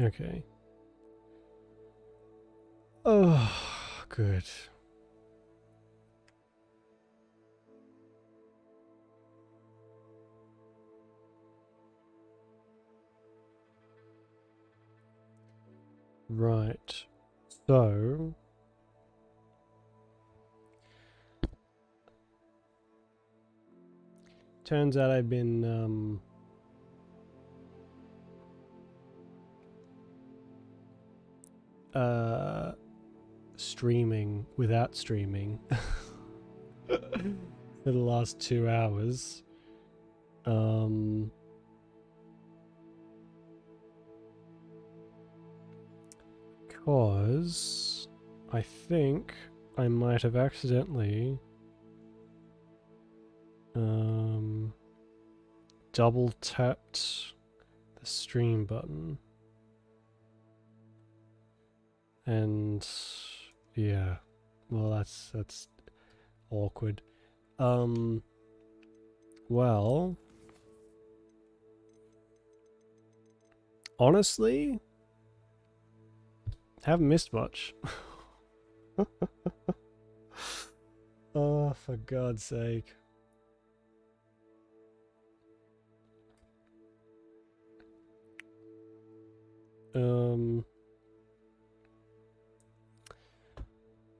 Okay. Oh, good. Right. So turns out I've been streaming without streaming for the last 2 hours. Because I think I might have accidentally double tapped the stream button. And yeah, well that's awkward. Well, honestly, haven't missed much. Oh, for God's sake.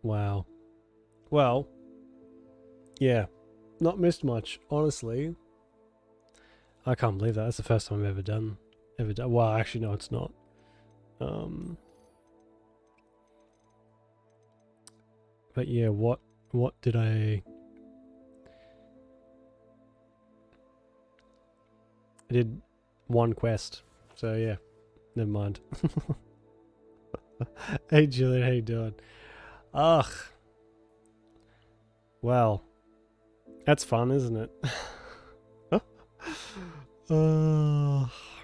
Wow. Well, yeah, not missed much, honestly. I can't believe that. That's the first time I've ever done. Well, actually, no, it's not. But yeah, what did I did one quest. So yeah, never mind. Hey Julian, how you doing? Ugh. Well, that's fun, isn't it?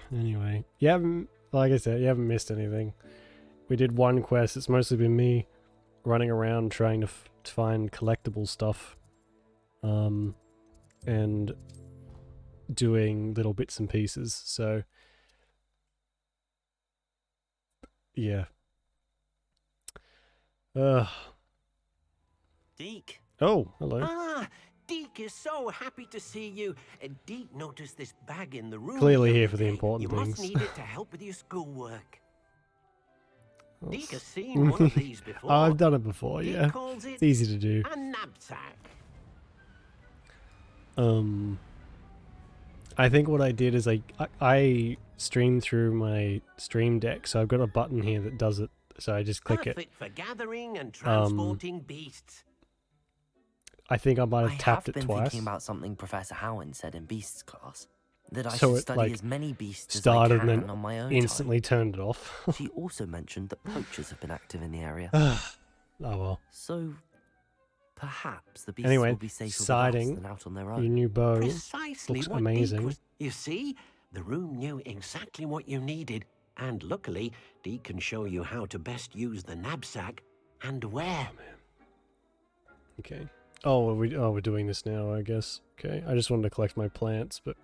Anyway, you haven't, like I said, you haven't missed anything. We did one quest. It's mostly been me running around trying to find collectible stuff, and doing little bits and pieces. So yeah. Deke. Oh, hello. Ah, Deke is so happy to see you. Deke noticed this bag in the room. Clearly here for the important you things. must need it to help with your schoolwork. Deke has That's- seen one of these before. I've done it before, Deke yeah. calls it It's easy to do. a knapsack. I think what I did is I streamed through my stream deck, so I've got a button here that does it. So I just click Perfect it. for gathering and transporting beasts. I think I might have tapped I have it been twice. thinking about something Professor Howen said in Beasts class. That I So should it, study like, as many beasts started as I and can then on my own instantly turned it off. time. She also mentioned that poachers have been active in the area. Oh well. So perhaps the beasts Anyway, will be safer with siding, us than out on their your own. new bow Precisely looks what amazing. Deke was. You see, the room knew exactly what you needed, and luckily, Deke can show you how to best use the knapsack and where. Oh man. Okay. Oh, we're doing this now, I guess. Okay. I just wanted to collect my plants, but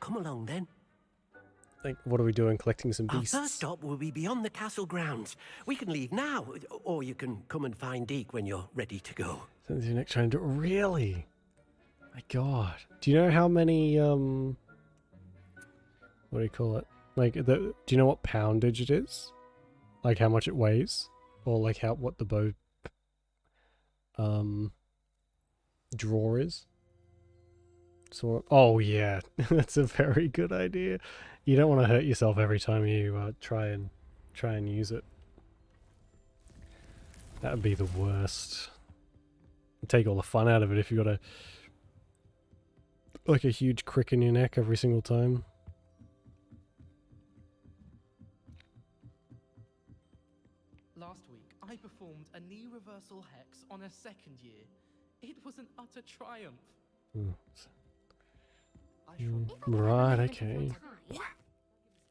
Come along then. like, what are we doing? Collecting some Our beasts. first stop will be beyond the castle grounds. We can leave now, or you can come and find Deke when you're ready to go. Since your next trying to do really? My God. Do you know how many what do you call it? Like do you know what poundage it is? Like how much it weighs? Or like what the bow drawer is? So oh yeah, that's a very good idea. You don't want to hurt yourself every time you try and use it. That would be the worst. Take all the fun out of it if you got a huge crick in your neck every single time. Last week, I performed a knee reversal hex on a second year. It was an utter triumph. Right, okay.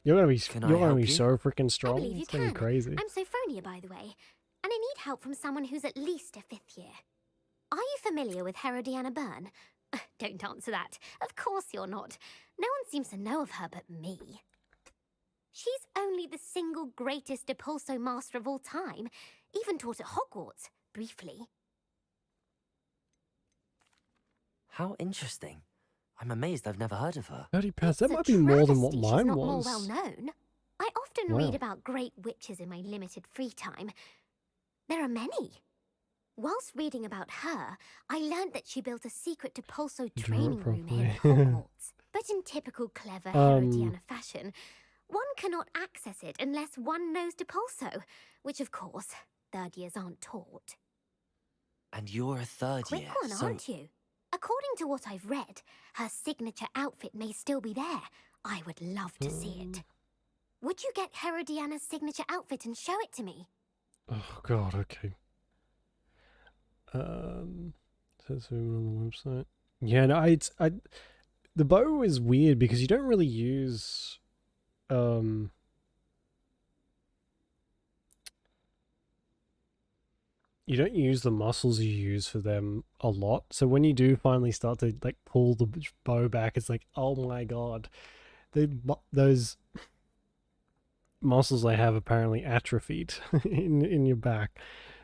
You're gonna be Can I you're gonna help be you? so freaking I strong. believe you It's gonna be can. crazy. I'm Sophronia, by the way, and I need help from someone who's at least a 5th year. Are you familiar with Herodiana Byrne? don't answer that. Of course you're not. No one seems to know of her but me. She's only the single greatest Depulso master of all time. Even taught at Hogwarts, briefly. How interesting. I'm amazed I've never heard of her. £30. That It's a might be more than what travesty she's mine not was. more well known. I often Wow. read about great witches in my limited free time. There are many. Whilst reading about her, I learned that she built a secret Depulso Draw it training room here at properly. Hogwarts. But in typical clever Herodiana fashion, one cannot access it unless one knows Depulso, which of course, third years aren't taught. And you're a third Quick year, one, so... aren't you? According to what I've read, her signature outfit may still be there. I would love to see it. Would you get Herodiana's signature outfit and show it to me? Oh god, okay. Says zoom on the website. Yeah, no, the bow is weird because you don't really use you don't use the muscles you use for them a lot. So when you do finally start to like pull the bow back, it's like, oh my god, those muscles they have apparently atrophied in your back.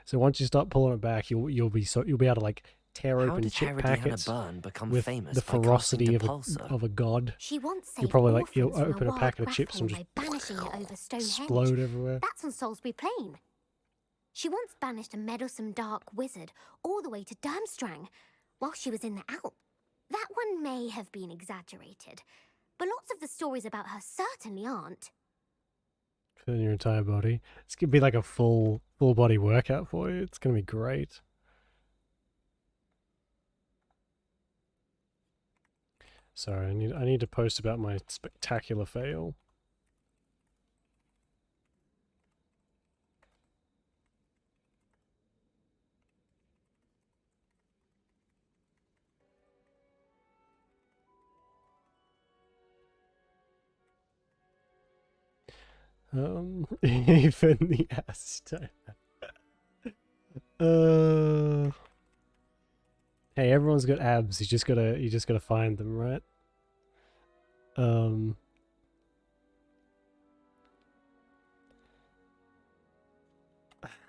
So once you start pulling it back, you'll be able to like tear how open did chip Herodiana packets Byrne become with famous the by casting ferocity Depulso? of a god. She once You'll saved probably like you'll orphans from open a wild packet of graph chips and horn just by banishing it over Stonehenge. explode everywhere. That's on Salisbury Plain. She once banished a meddlesome dark wizard all the way to Durmstrang while she was in the Alps. That one may have been exaggerated, but lots of the stories about her certainly aren't. In your entire body. It's gonna be like a full body workout for you. It's gonna be great. Sorry, I need to post about my spectacular fail. Even the hashtag. Hey, everyone's got abs. You just gotta find them, right? Oh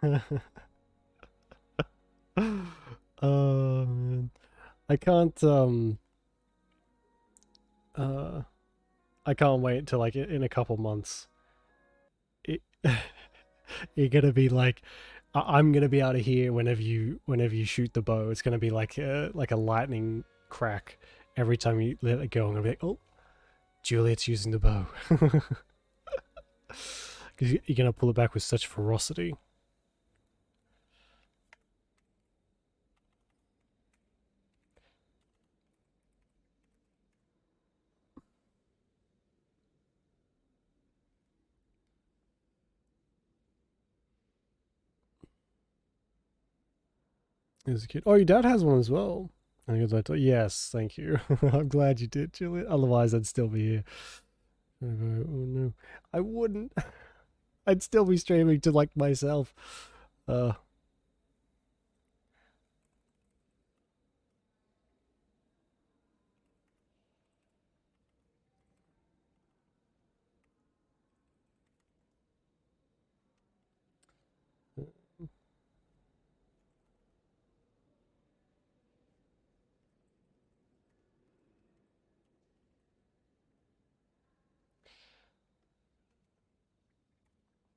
man, I can't I can't wait till like in a couple months. You're gonna be like, I'm gonna be out of here whenever you shoot the bow. It's gonna be like a lightning crack every time you let it go. I'm gonna be like, oh, Juliet's using the bow, because you're gonna pull it back with such ferocity. As a kid. Oh, your dad has one as well. I think I thought, yes, thank you. I'm glad you did, Juliet. Otherwise, I'd still be here. Oh no, I wouldn't. I'd still be streaming to like myself.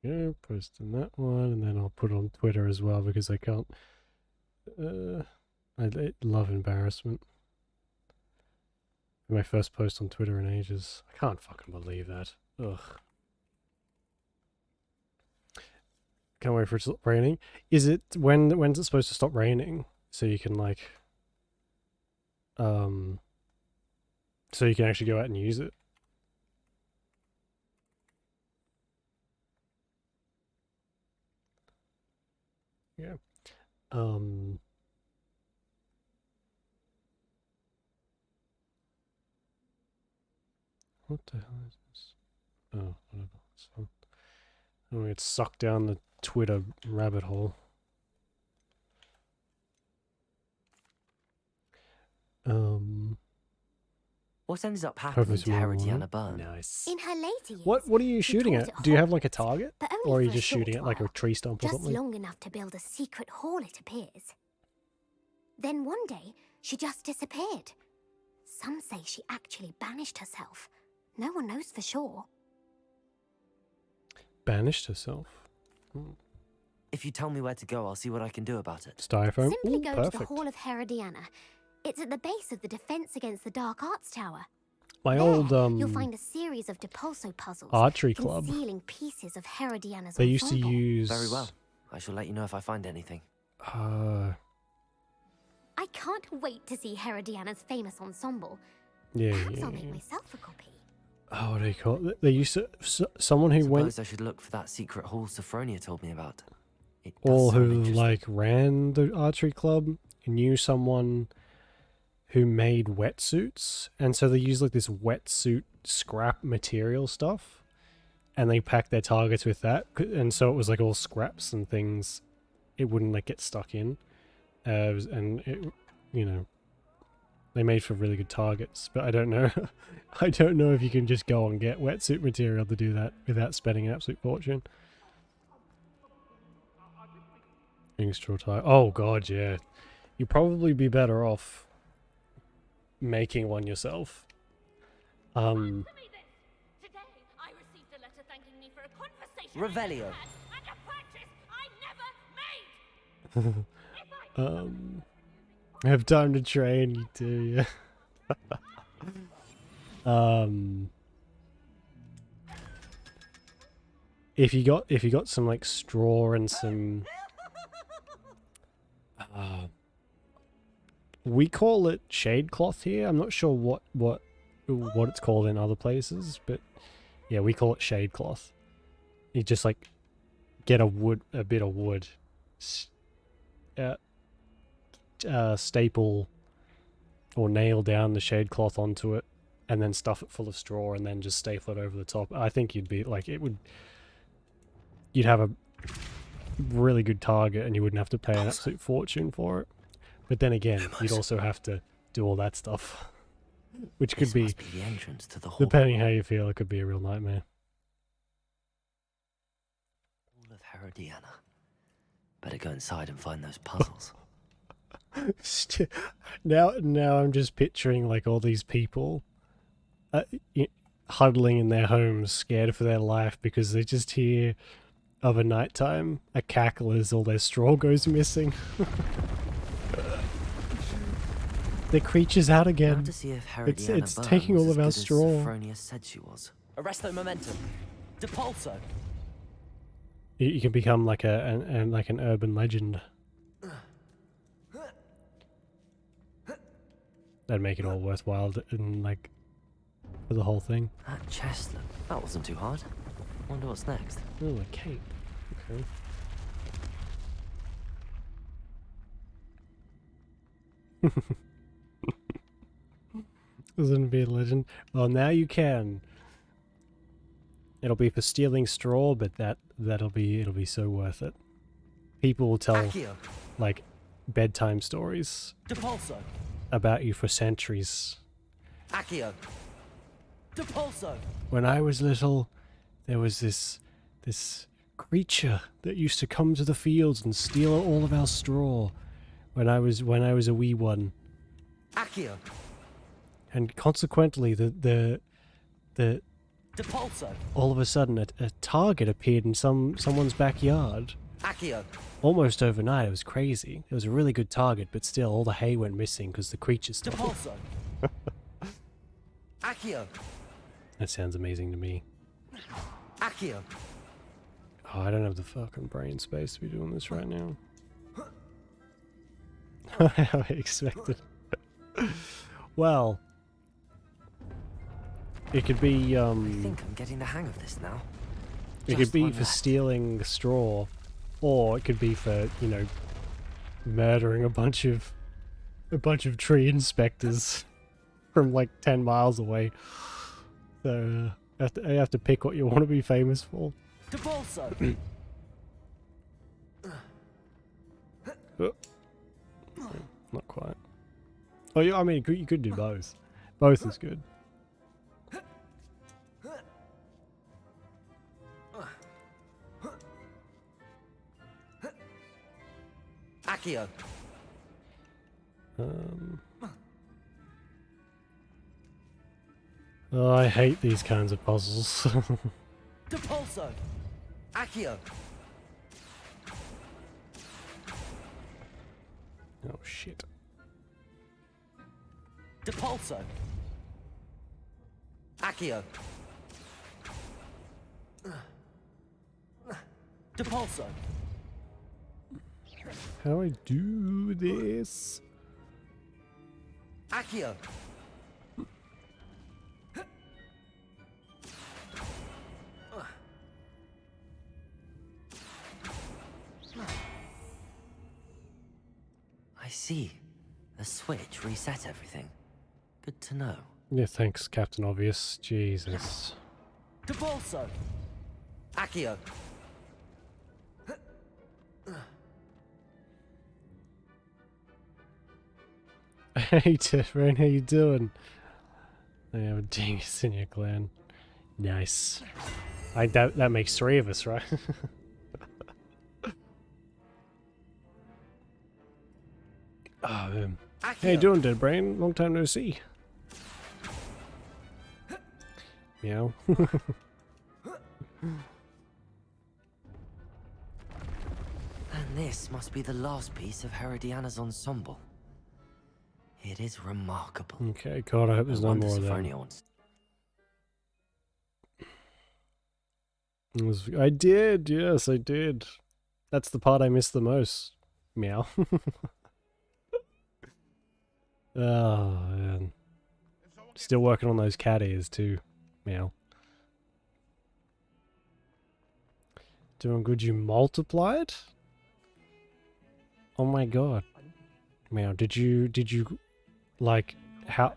Yeah, posting that one, and then I'll put it on Twitter as well because I can't. I love embarrassment. My first post on Twitter in ages. I can't fucking believe that. Ugh. Can't wait for it to stop raining. Is it when's it supposed to stop raining? So you can like so you can actually go out and use it. Yeah. What the hell is this? Oh, whatever. It's fine. I'm gonna get sucked down the Twitter rabbit hole. What ended up Hope happening it's to more Herodiana water. Byrne? Nice. In her later years, What are you she shooting taught at? at Do you have like a Hogwarts, target? but Or are only you for a just shooting short at like a while, tree stump or just something? long enough to build a secret hall, it appears. Then one day, she just disappeared. Some say she actually banished herself. No one knows for sure. Banished herself. If you tell me where to go, I'll see what I can do about it. Styrofoam. Simply Ooh, go to the perfect. Hall of Herodiana. It's at the base of the Defense Against the Dark Arts Tower. My There, old you'll find a series of Depulso puzzles archery club. concealing pieces of Herodiana's They used to ensemble. use. Very well. I shall let you know if I find anything. Uh, I can't wait to see Herodiana's famous ensemble. yeah, Perhaps yeah, I'll make yeah. myself a copy. Oh, what do you call it? They used to. Someone who went. Suppose I should look for that secret hall Sophronia told me about. It does Or sound who interesting. like ran the archery club knew someone who made wetsuits, and so they used like this wetsuit scrap material stuff, and they packed their targets with that, and so it was like all scraps and things. It wouldn't like get stuck in, and it, you know, they made for really good targets. But I don't know, I don't know if you can just go and get wetsuit material to do that without spending an absolute fortune. Straw tire. Oh god, yeah. You'd probably be better off making one yourself. Answer me this. Today, I received a letter thanking me for a conversation Revelio. I had and a practice I never made. If I Have time to train, you do, yeah. If you got some like straw and some we call it shade cloth here. I'm not sure what it's called in other places, but yeah, we call it shade cloth. You just like get a bit of wood, staple or nail down the shade cloth onto it, and then stuff it full of straw, and then just staple it over the top. I think you'd be like you'd have a really good target, and you wouldn't have to pay an absolute fortune for it. But then again, you'd also have to do all that stuff, which could This be, must be the entrance to the hall. depending how you feel, it could be a real nightmare. Hall of Herodiana. Better go inside and find those puzzles. Now I'm just picturing like all these people huddling in their homes, scared for their life because they just hear of a nighttime a cackle as all their straw goes missing. The creature's out Now again. to see if Herodiana It's Byrne taking was all as of our good as straw. Sophronia said she was. Arresto momentum. Depulso. You can become like an urban legend. That'd make it all worthwhile and like for the whole thing. That chest look. That wasn't too hard. Wonder what's next. Oh, a cape. Okay. Doesn't be a legend. Well, now you can. It'll be for stealing straw, but it'll be so worth it. People will tell Accio. like bedtime stories Depulso. about you for centuries. Accio. Depulso. When I was little, there was this creature that used to come to the fields and steal all of our straw. When I was a wee one, Accio. and consequently, the Depulso. all of a sudden a target appeared in someone's backyard. Accio. Almost overnight, it was crazy. It was a really good target, but still, all the hay went missing because the creature stole it. Depulso. Accio. That sounds amazing to me. Accio. Oh, I don't have the fucking brain space to be doing this right now. How I expected. Well, it could be I think I'm getting the hang of this now. it could Just be one for left. stealing straw, or it could be for, you know, murdering a bunch of tree inspectors from like 10 miles away. So you have to pick what you want to be famous for. Depulso. Not quite. Oh, yeah, I mean, you could do both. Both is good. Accio. Oh, I hate these kinds of puzzles. Depulso. Accio. Oh shit. Depulso. Accio. Depulso. How do I do this? Accio. I see. The switch reset everything. Good to know. Yeah, thanks, Captain Obvious. Jesus. Depulso. Accio. Hey, Tiffany, how you doing? I have a dingus in your clan. Nice. That makes 3 of us, right? Oh, man. How you doing, Dead Brain? Long time no see. Meow. And this must be the last piece of Herodiana's ensemble. It is remarkable. Okay, God, I hope there's no more of them. I did, yes, I did. That's the part I missed the most. Meow. Oh, man. Still working on those cat ears, too. Meow. Doing good, you multiplied? Oh my god. Meow, did you, like, how,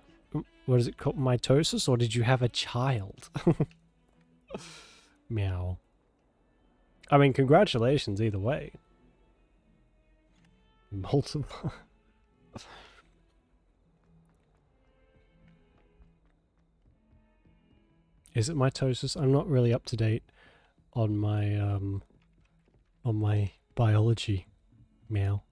what is it called, mitosis, or did you have a child? Meow. I mean, congratulations either way. Multiply. Is it mitosis? I'm not really up to date on my biology. Meow.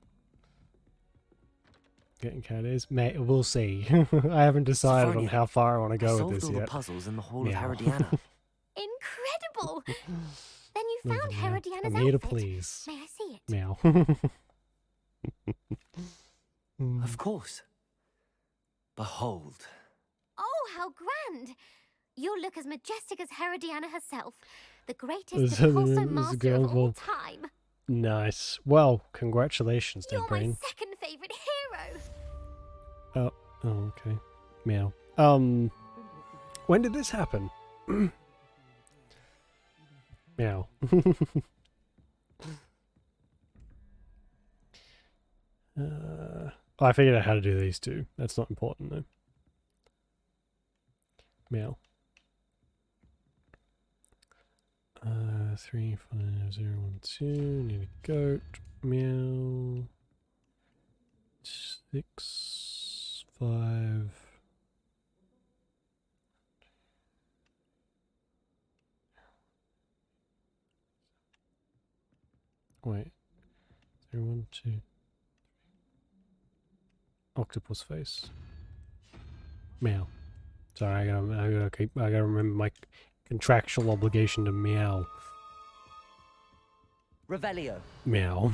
Getting cat ears? Mate, we'll see. I haven't decided on how far I want to go with this all yet. the puzzles in the Hall Meow. of Herodiana. Incredible! Then you found Meow. Herodiana's I'm here to outfit. please. May I see it? Meow. Of course. Behold. Oh, how grand! You'll look as majestic as Herodiana herself, the This greatest is Depulso a master of all girl. time. Nice. Well, congratulations, Dead You're my Brain. second favorite hero. Oh, okay. Meow. When did this happen? Meow. Oh, I figured out how to do these two. That's not important though. Meow. 3, 5, 0, 1, 2. Need a goat. Meow. 6, 5. Wait. 0, 1, 2. Octopus face. Meow. Sorry, I gotta remember my contractual obligation to meow. Revelio. Meow.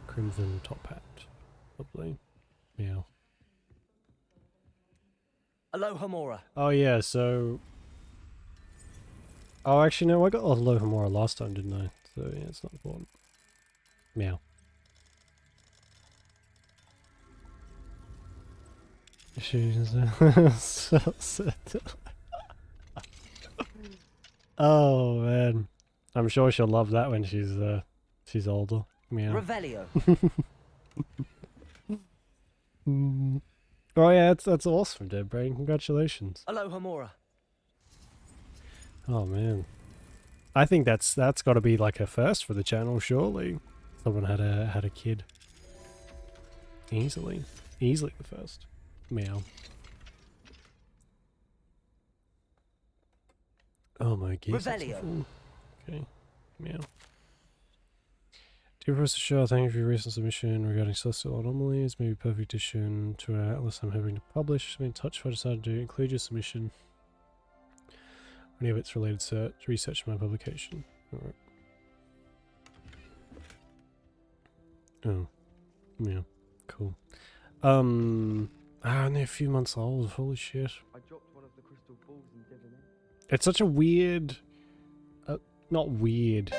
Crimson top hat. Lovely. Meow. Alohomora. Oh yeah, so... Oh, actually no, I got Alohomora last time, didn't I? So yeah, it's not important. Meow. She's so sad. Oh man, I'm sure she'll love that when she's older. Meow. Revelio. Oh yeah, that's awesome, Dead Brain. Congratulations. Alohomora. Oh man, I think that's got to be like a first for the channel. Surely, someone had a kid. Easily the first. Meow. Oh my god. Revelio. Okay. Meow. Dear Professor Shaw, thank you for your recent submission regarding celestial anomalies. Maybe perfect addition to an atlas I'm hoping to publish. I'm in touch if I decided to include your submission. Any of its related research in my publication. Alright. Oh. Yeah. Cool. Only a few months old. Holy shit. I dropped one of the crystal balls in divination. It's such a weird... not weird.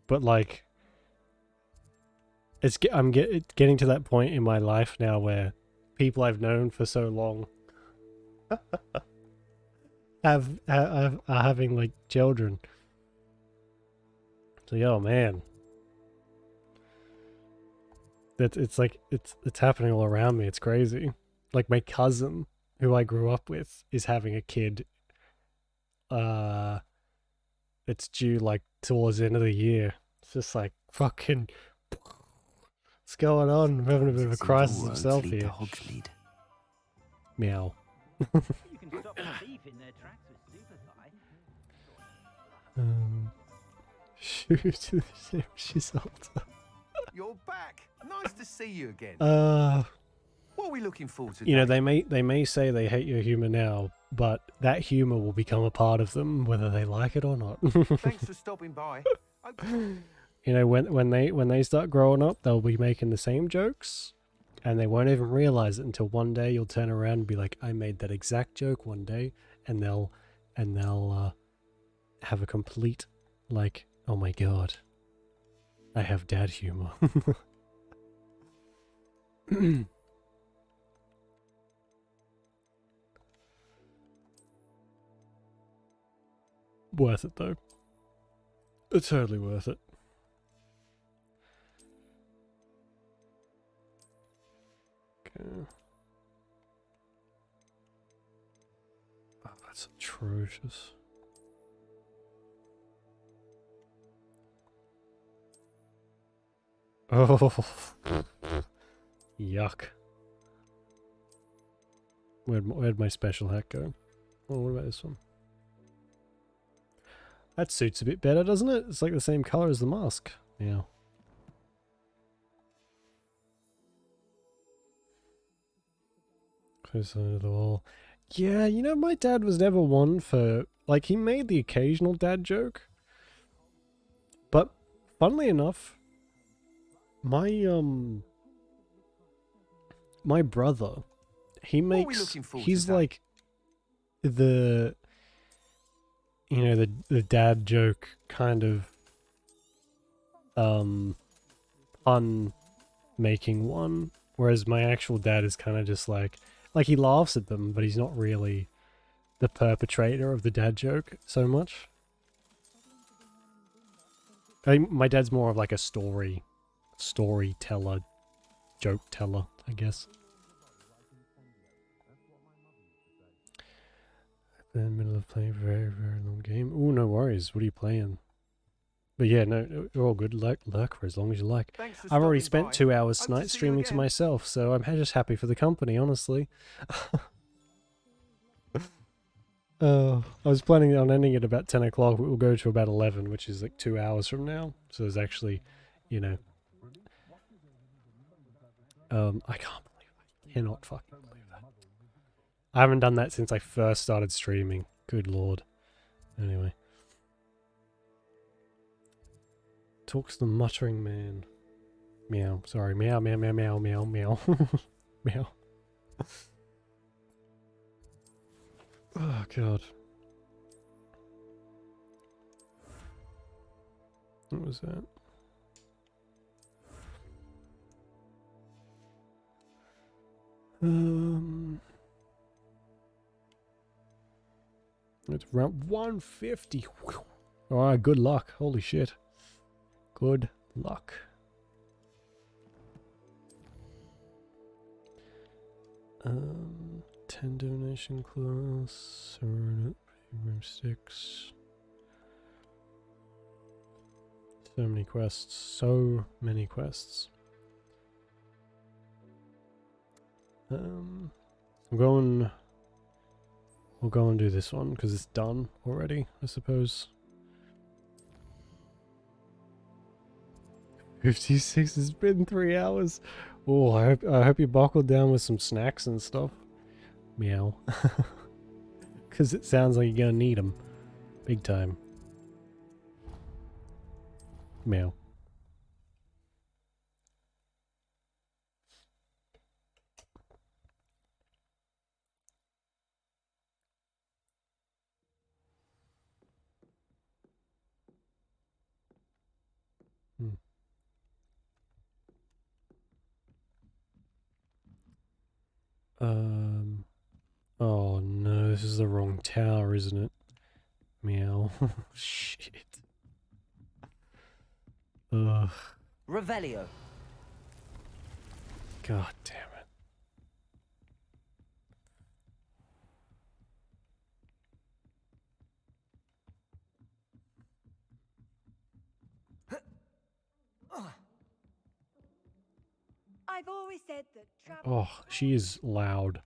But like... I'm getting to that point in my life now where people I've known for so long are having like children. So oh man. It's like it's happening all around me. It's crazy. Like my cousin, who I grew up with, is having a kid. It's due like towards the end of the year. It's just like fucking. What's going on? I'm having a bit of a crisis himself here. Meow. You can stop a thief in their tracks with super Shoot to the same result. You're back. Nice to see you again. What are we looking for today? You know, they may say they hate your humor now, but that humor will become a part of them, whether they like it or not. Thanks for stopping by. You know, when they start growing up, they'll be making the same jokes, and they won't even realize it until one day you'll turn around and be like, "I made that exact joke one day," and they'll have a complete like, "Oh my god, I have dad humor." Worth it though. It's totally worth it. Okay. Oh, that's atrocious. Oh, yuck. Where'd my special hat go? Oh, what about this one? That suits a bit better, doesn't it? It's like the same color as the mask. Yeah. Close side of the wall. Yeah, you know, my dad was never one for... Like, he made the occasional dad joke. But, funnily enough, my brother, he makes... He's like the... You know, the dad joke kind of pun making one, whereas my actual dad is kind of just like he laughs at them, but he's not really the perpetrator of the dad joke so much. I think my dad's more of like a storyteller, joke teller, I guess. In the middle of playing a very, very long game. Ooh, no worries. What are you playing? But yeah, no, you're all good. Lurk for as long as you like. I've already spent 2 hours tonight streaming to myself, so I'm just happy for the company, honestly. I was planning on ending at about 10 o'clock, but we'll go to about 11, which is like 2 hours from now. So there's actually, you know... I can't believe it. I cannot fucking believe that. I haven't done that since I first started streaming. Good lord. Anyway. Talks the muttering man. Meow. Sorry. Meow, meow, meow, meow, meow, meow. Meow. Oh, God. What was that? It's around 150. Alright, good luck. Holy shit. Good luck. Um, 10 donation class, room 6. So many quests. So many quests. I'm going we'll go and do this one because it's done already, I suppose. 56, it's been 3 hours. Oh, I hope you buckled down with some snacks and stuff. Meow. Because it sounds like you're gonna need them. Big time. Meow. Hmm. Oh no, this is the wrong tower, isn't it? Meow. Shit. Ugh. Revelio. God damn it. I've always said that travel. Oh, she is loud.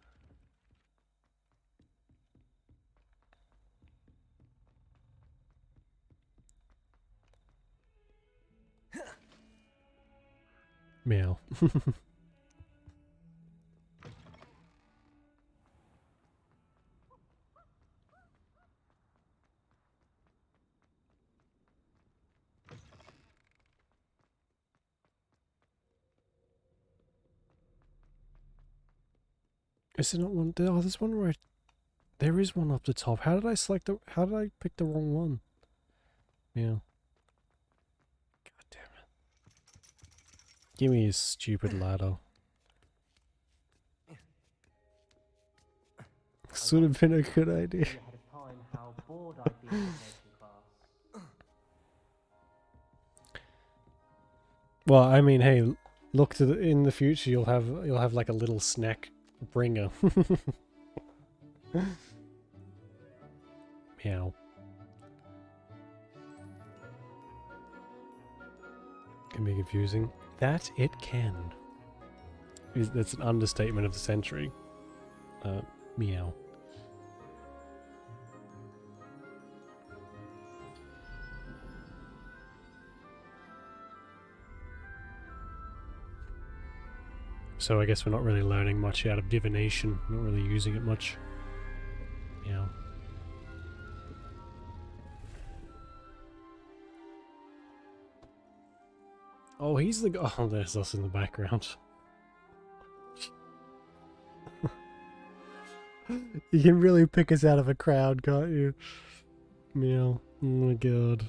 Meow. Is there not one? Oh, there's one right. There is one up the top. How did I select the? How did I pick the wrong one? Meow. God damn it. Give me a stupid ladder. This would have been a good idea. Ahead of time how bored I'd be in making class. Well, I mean, hey, look to in the future. You'll have like a little snack bringer. Meow. Can be confusing. That it can. That's an understatement of the century. Meow. So I guess we're not really learning much out of divination. Not really using it much. Meow. Oh, he's the guy. Oh, there's us in the background. You can really pick us out of a crowd, can't you? Meow. Oh my god.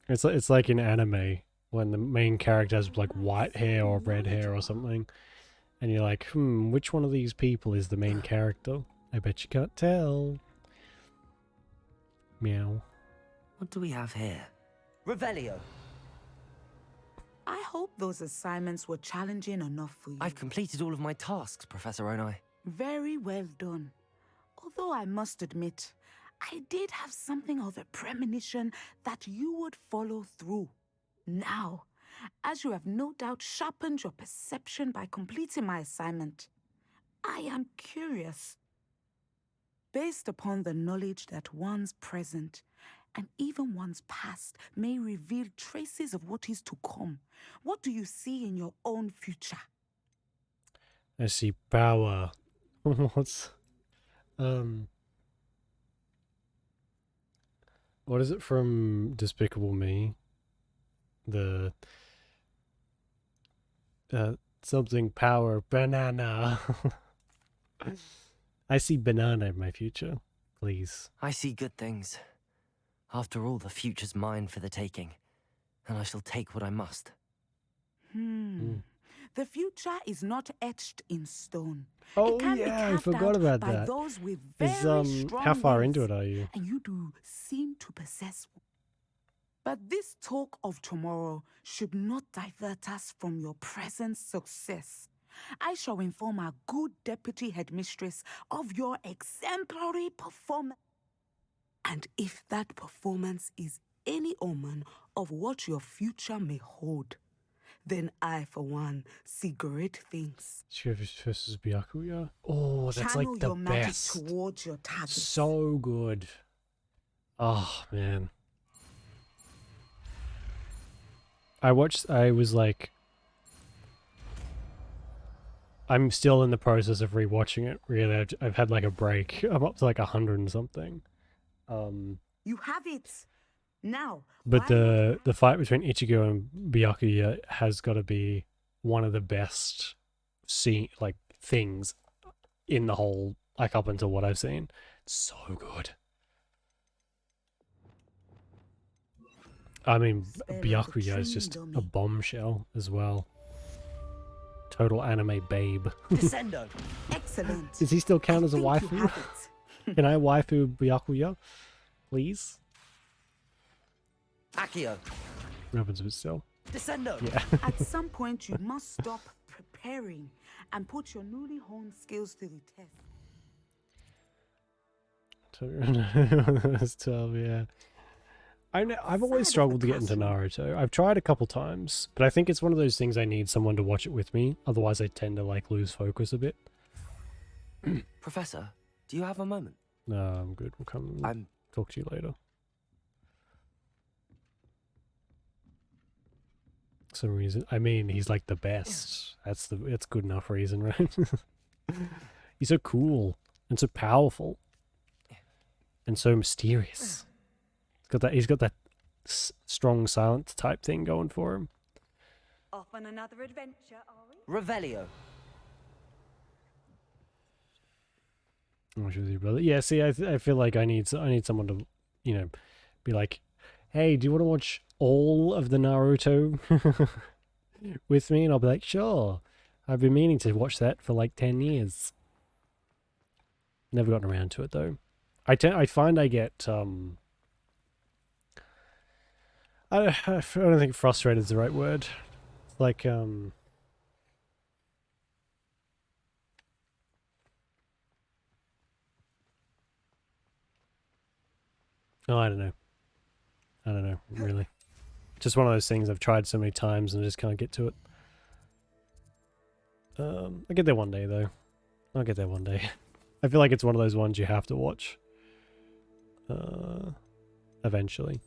It's like in anime when the main character has like white hair or red hair or something, and you're like, which one of these people is the main character? I bet you can't tell. Meow. What do we have here? Revelio. I hope those assignments were challenging enough for you. I've completed all of my tasks, Professor Onai. Very well done. Although I must admit, I did have something of a premonition that you would follow through. Now, as you have no doubt sharpened your perception by completing my assignment, I am curious. Based upon the knowledge that one's present and even one's past may reveal traces of what is to come, what do you see in your own future? I see power. What's what is it from Despicable Me? The something power banana. I see banana in my future. Please. I see good things. After all, the future's mine for the taking, and I shall take what I must. The future is not etched in stone. Oh it can be yeah, I carved forgot out about by that. those with Is very strong how far wills, into it are you? and you do seem to possess one. But this talk of tomorrow should not divert us from your present success. I shall inform our good deputy headmistress of your exemplary performance. And if that performance is any omen of what your future may hold, then I, for one, see great things. Shivers versus Byakuya. Oh, that's Channel like the your magic best. towards your target. So good. Oh man. I was like, I'm still in the process of rewatching it, really. I've had like a break. I'm up to like 100 and something. You have it. Now. But why the fight between Ichigo and Byakuya has got to be one of the best things in the whole, like up until what I've seen. It's so good. I mean, Byakuya is just a bombshell as well. Total anime babe. Descendo. Excellent. Does he still count as a think you waifu? have it. Can I waifu Byakuya, please? Accio. Happens but still. Descendo. Yeah. At some point, you must stop preparing and put your newly honed skills to the test. That's 12, yeah. I've always struggled to get into Naruto. I've tried a couple times, but I think it's one of those things I need someone to watch it with me. Otherwise, I tend to like lose focus a bit. Professor, do you have a moment? No, I'm good. We'll come talk to you later. For some reason, I mean, he's like the best. That's good enough reason, right? He's so cool and so powerful and so mysterious. He's got that strong silent type thing going for him. Off on another adventure, are we? Revelio. Oh, your brother. Yeah, see, I feel like I need someone to, be like, hey, do you want to watch all of the Naruto with me? And I'll be like, sure. I've been meaning to watch that for like 10 years. Never gotten around to it though. I find I get I don't think frustrated is the right word. Like oh, I don't know, really. Just one of those things I've tried so many times and I just can't get to it. I'll get there one day though. I'll get there one day. I feel like it's one of those ones you have to watch. Eventually.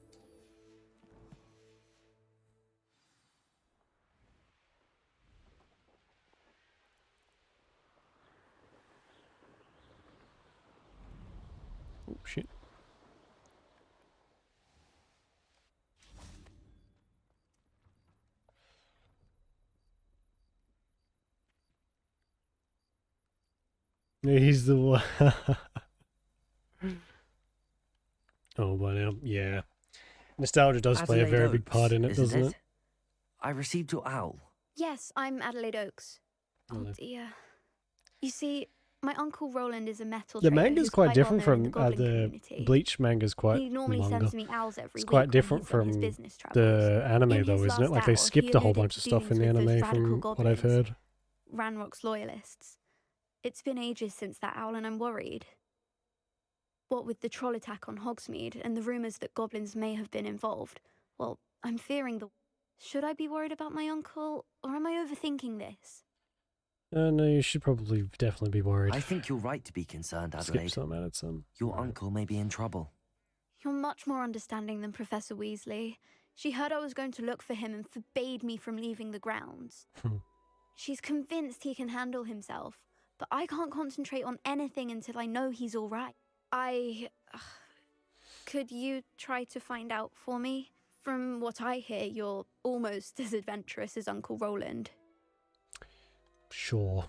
Oh shit. Yeah, he's the one. Oh, but yeah. Nostalgia does play a very big part in it, doesn't it? I received your owl. Yes, I'm Adelaide Oaks. Oh dear. You see, my uncle Roland is a metal The trader manga's who's quite different well known from in the Goblin the community. Bleach manga's quite He normally manga. sends me owls every It's week quite when different he's on his from business travels. the anime In though, his isn't it? last Like they owl, skipped he a whole alluded bunch to of stuff in the dealings with anime those radical from what I've goblins. heard. Ranrock's loyalists. It's been ages since that owl and I'm worried. What with the troll attack on Hogsmeade and the rumours that goblins may have been involved, well, I'm fearing the... Should I be worried about my uncle, or am I overthinking this? No, you should probably definitely be worried. I think you're right to be concerned, Adelaide. Skip some, added some. Your uncle may be in trouble. You're much more understanding than Professor Weasley. She heard I was going to look for him and forbade me from leaving the grounds. She's convinced he can handle himself, but I can't concentrate on anything until I know he's all right. Could you try to find out for me? From what I hear, you're almost as adventurous as Uncle Roland. Sure.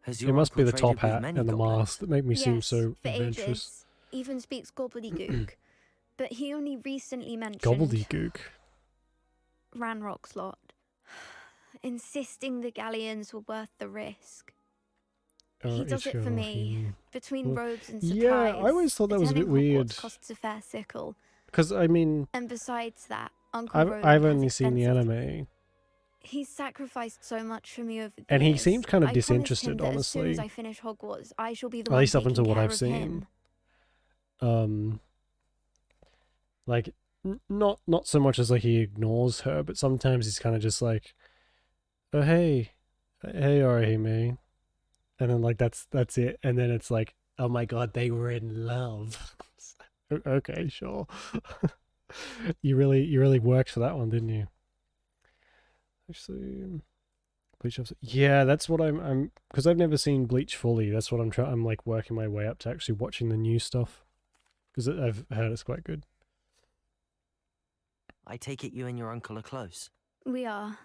Has It your must be the uncle top traded with hat many and the goblins? mask that make me seem Yes, so for adventurous. ages. Even speaks gobbledygook. But he only recently mentioned Gobbledygook. Ranrock's lot, insisting the galleons were worth the risk. He does it for me, between robes and supplies. Yeah, I always thought that was a bit attending weird. Hogwarts costs a fair sickle. Because, I mean, And besides that, Uncle Roland I've has only seen the expensive anime. He's sacrificed so much for me over the And he years. seemed kind of I promised disinterested, him that As soon as honestly. I finish Hogwarts, I shall be the At one least up taking until what care I've of seen. him. Like, not so much as like he ignores her, but sometimes he's kind of just like, oh hey, hey Orihime, and then like that's it, and then it's like, oh my god, they were in love. Okay, sure. You really worked for that one, didn't you? Actually, Bleach episode. Yeah, that's what I'm because I've never seen Bleach fully. That's what I'm like working my way up to actually watching the new stuff because I've heard it's quite good. I take it you and your uncle are close. We are.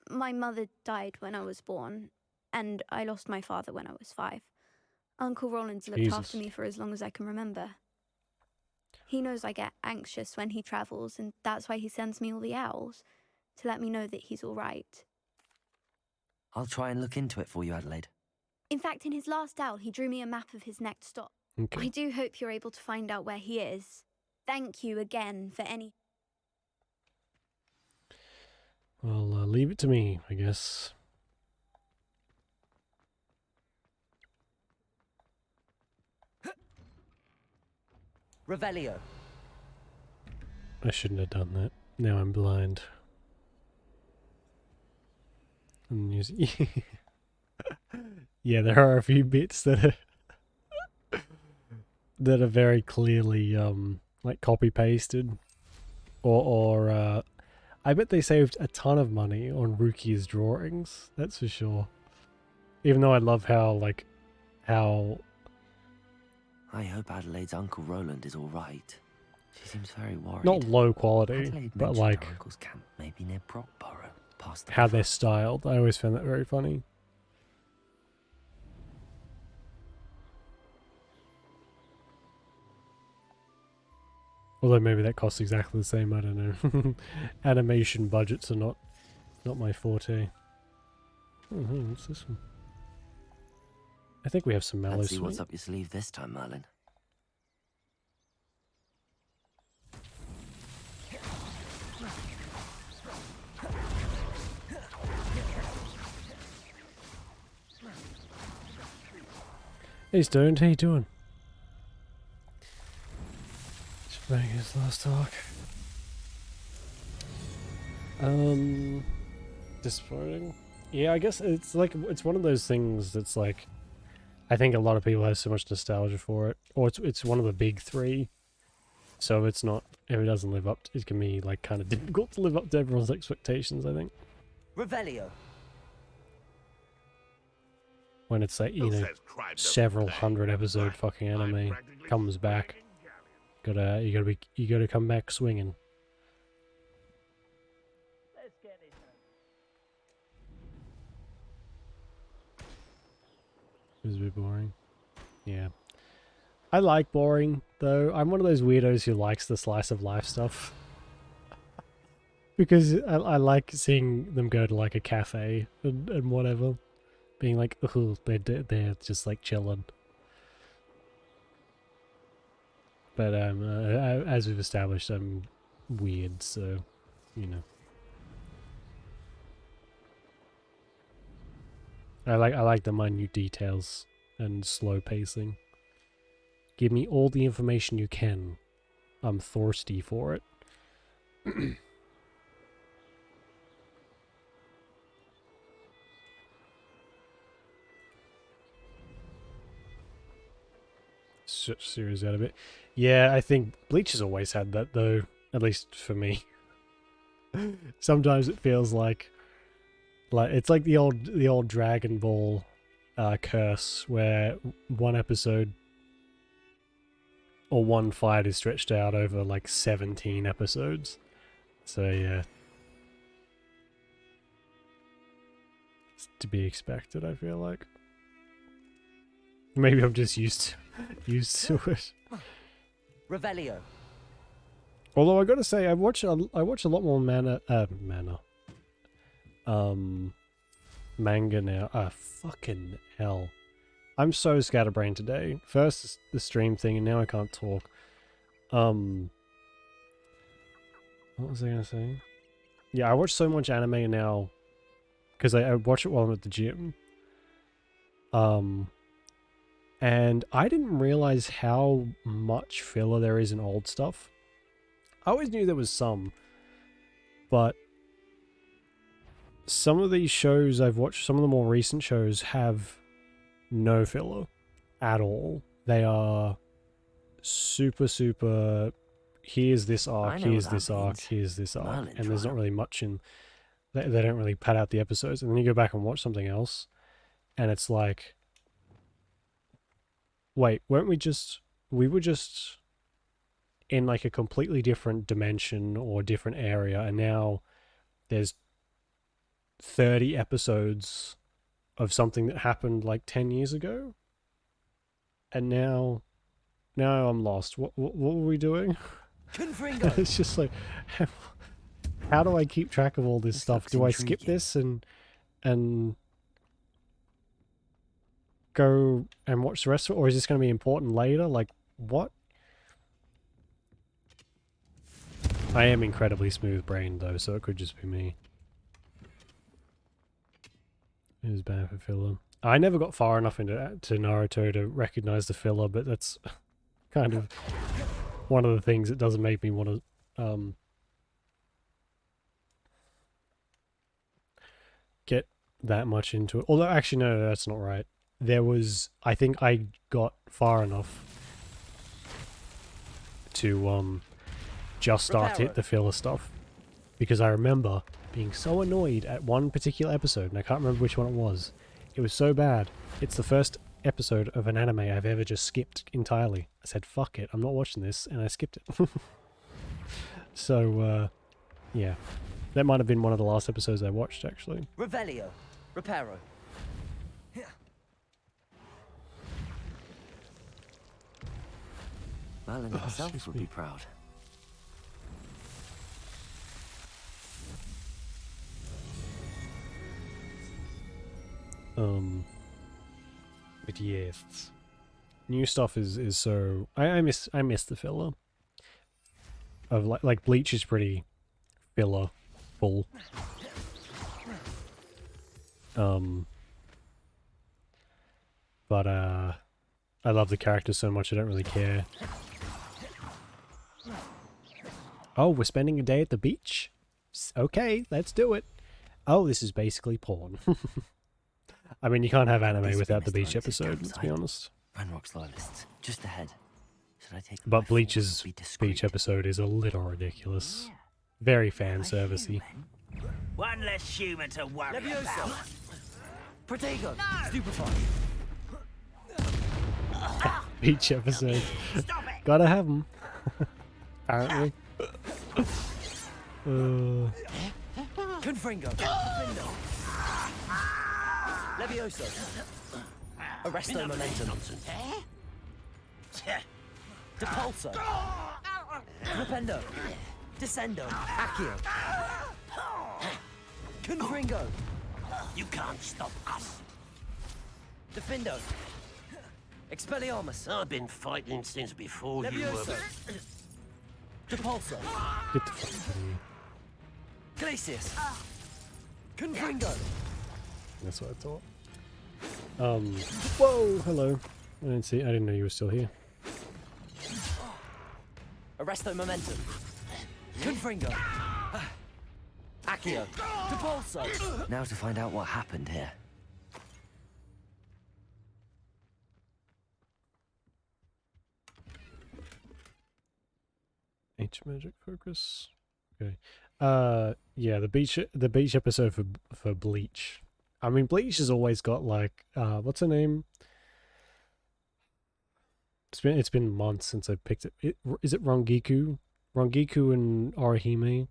My mother died when I was born, and I lost my father when I was 5. Uncle Roland's looked after me for as long as I can remember. He knows I get anxious when he travels, and that's why he sends me all the owls, to let me know that he's all right. I'll try and look into it for you, Adelaide. In fact, in his last owl, he drew me a map of his next stop. Okay. I do hope you're able to find out where he is. Thank you again for any... Well, leave it to me, I guess. Revelio. I shouldn't have done that. Now I'm blind. Yeah, there are a few bits that are that are very clearly like copy pasted, or I bet they saved a ton of money on Ruki's drawings. That's for sure. Even though I love how. I hope Adelaide's Uncle Roland is all right. She seems very worried. Not low quality, Adelaide but mentioned like her uncle's camp maybe near Brockborough, past the how river. they're styled. I always found that very funny. Although maybe that costs exactly the same, I don't know. Animation budgets are not my forte. Oh, what's this one? I think we have some mallow Let's see what's sweet. up your sleeve this time, Merlin. Hey Stone, how you doing? Just back his last talk. Disappointing. Yeah, I guess it's like it's one of those things that's like I think a lot of people have so much nostalgia for it, or it's one of the big 3. So if it doesn't live up, it can be like kind of difficult to live up to everyone's expectations. I think Revelio. when it's like several hundred episode fucking anime comes back, you gotta come back swinging. It was a bit boring. Yeah. I like boring, though. I'm one of those weirdos who likes the slice of life stuff. Because I like seeing them go to like a cafe and whatever. Being like, oh, they're just like chilling. But as we've established, I'm weird, so, you know. I like the minute details and slow pacing. Give me all the information you can. I'm thirsty for it. Such series out of it. Yeah, I think Bleach has always had that though, at least for me. Sometimes it feels like it's like the old Dragon Ball curse where one episode or one fight is stretched out over like 17 episodes. So yeah. It's to be expected, I feel like. Maybe I'm just used to it. Revelio. Although I gotta say, I watch a lot more manga now. Fucking hell. I'm so scatterbrained today. First the stream thing, and now I can't talk. What was I gonna say? Yeah, I watch so much anime now because I watch it while I'm at the gym. And I didn't realize how much filler there is in old stuff. I always knew there was some, but some of these shows I've watched, some of the more recent shows have no filler at all. They are super, super, here's this arc, here's this arc, here's this arc, and there's not really much in, they don't really pad out the episodes, and then you go back and watch something else, and it's like, wait, we were just in like a completely different dimension or different area, and now there's 30 episodes of something that happened like 10 years ago, and now I'm lost. What were we doing? It's just like, how do I keep track of all this stuff? Do I skip this and go and watch the rest of it, or is this going to be important later? Like, what? I am incredibly smooth-brained though, so it could just be me. It was bad for filler. I never got far enough into Naruto to recognize the filler, but that's kind of one of the things that doesn't make me want to get that much into it. Although, actually, no, that's not right. There was, I think I got far enough to just start to hit the filler stuff, because I remember being so annoyed at one particular episode, and I can't remember which one it was. It was so bad. It's the first episode of an anime I've ever just skipped entirely. I said, fuck it, I'm not watching this, and I skipped it. So, yeah. That might have been one of the last episodes I watched, actually. Revelio. Reparo. Merlin himself would be proud. But yes, new stuff is so I miss the filler of like Bleach is pretty filler full. But I love the characters so much I don't really care. Oh, we're spending a day at the beach? Okay, let's do it. Oh, this is basically porn. I mean, you can't have anime without the beach episode, let's be honest. Ranrock's loyalists, just ahead. Should I take But Bleach's beach episode is a little ridiculous. Very fan servicey. One less human to worry about. Protego! Stupefy! Beach episode. Gotta have them. Apparently. Confringo! Levioso! Arresto Momentum! Depulso! Rependo! Descendo! Accio! Confringo! You can't stop us. Defindo! Expelliarmus! I've been fighting since before Levioso! Depulso! Get the fuck out of here. Glacius! Confringo! That's what I thought. Whoa, hello. I didn't know you were still here. Arresto Momentum! Confringo! Accio! Depulso! Now to find out what happened here. H magic focus. Okay. Yeah, the beach episode for Bleach. I mean, Bleach has always got like what's her name? It's been months since I picked it. Is it Rangiku? Rangiku and Orihime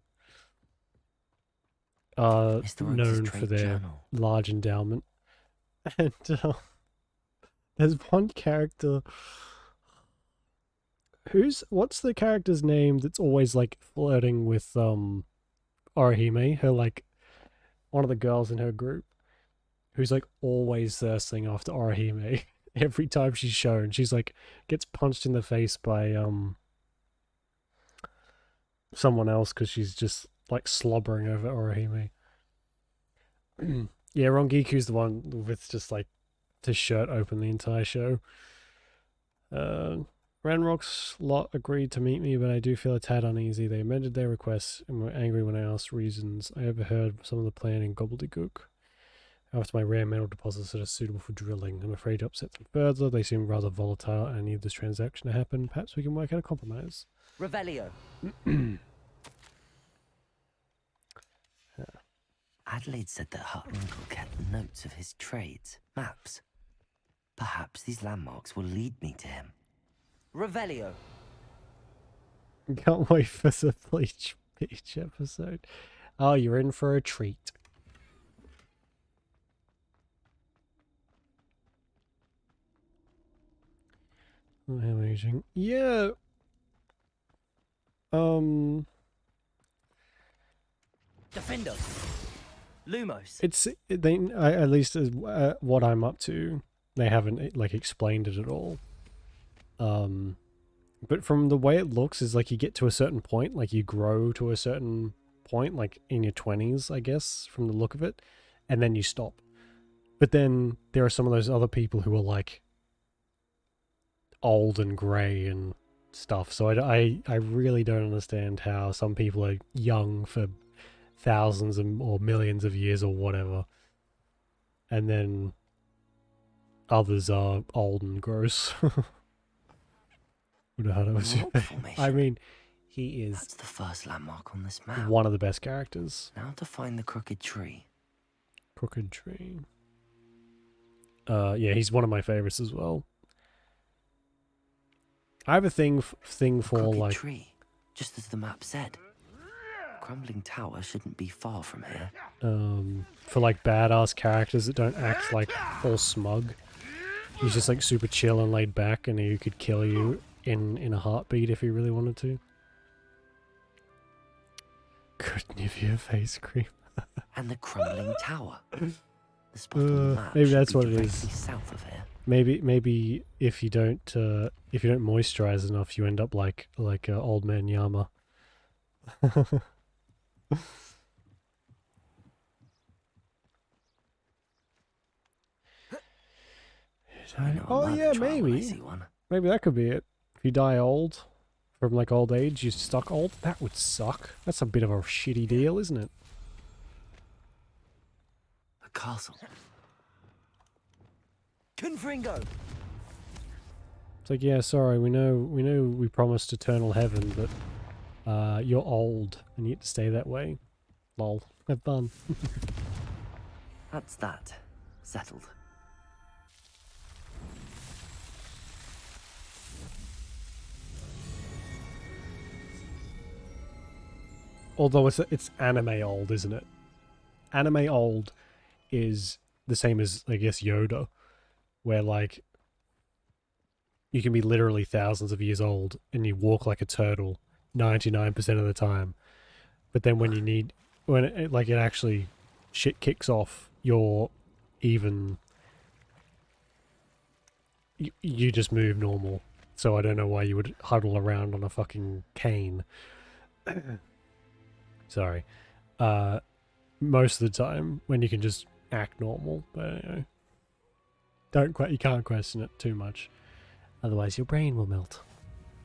are known for their large endowment. And there's one character what's the character's name that's always like flirting with Orihime, her like one of the girls in her group, who's like always thirsting after Orihime. Every time she's shown, she's like gets punched in the face by someone else because she's just like slobbering over Orihime. Yeah, Rongiku's the one with just like his shirt open the entire show. Ranrock's lot agreed to meet me, but I do feel a tad uneasy. They amended their requests and were angry when I asked reasons. I overheard some of the planning gobbledygook. After my rare metal deposits that are suitable for drilling, I'm afraid to upset them further. They seem rather volatile and I need this transaction to happen. Perhaps we can work out a compromise. Revelio. Adelaide said that her uncle kept notes of his trades, maps. Perhaps these landmarks will lead me to him. Revelio. Can't wait for the Bleach Beach episode. Oh, you're in for a treat. Oh, how amazing. Yeah. Defender. Lumos. It's at least as what I'm up to, they haven't like explained it at all. But from the way it looks is like you get to a certain point, like you grow to a certain point, like in your 20s, I guess, from the look of it, and then you stop. But then there are some of those other people who are like old and grey and stuff. So I really don't understand how some people are young for thousands or millions of years or whatever, and then others are old and gross. I mean, he is. That's the first landmark on this map. One of the best characters. Now to find the crooked tree. Crooked tree. Yeah, he's one of my favorites as well. I have a thing for like tree, just as the map said. Crumbling tower shouldn't be far from here. For like badass characters that don't act like all smug. He's just like super chill and laid back, and he could kill you in a heartbeat if he really wanted to. Good Nivea face cream. And the crumbling tower. The spot on the map maybe that's what it directly is. South of here. Maybe if you don't moisturize enough, you end up like old man Yama. Oh yeah, maybe that could be it. If you die old, from like old age, you're stuck old. That would suck. That's a bit of a shitty deal, isn't it? A castle. Confringo. It's like, yeah, sorry, we know we promised eternal heaven, but you're old and you get to stay that way. Lol. Have fun. That's that. Settled. Although it's anime old, isn't it? Anime old is the same as, I guess, Yoda, where like you can be literally thousands of years old and you walk like a turtle 99% of the time. But then when it actually shit kicks off, you're even you just move normal. So I don't know why you would huddle around on a fucking cane. Sorry. Most of the time when you can just act normal, but anyway. You can't question it too much. Otherwise your brain will melt.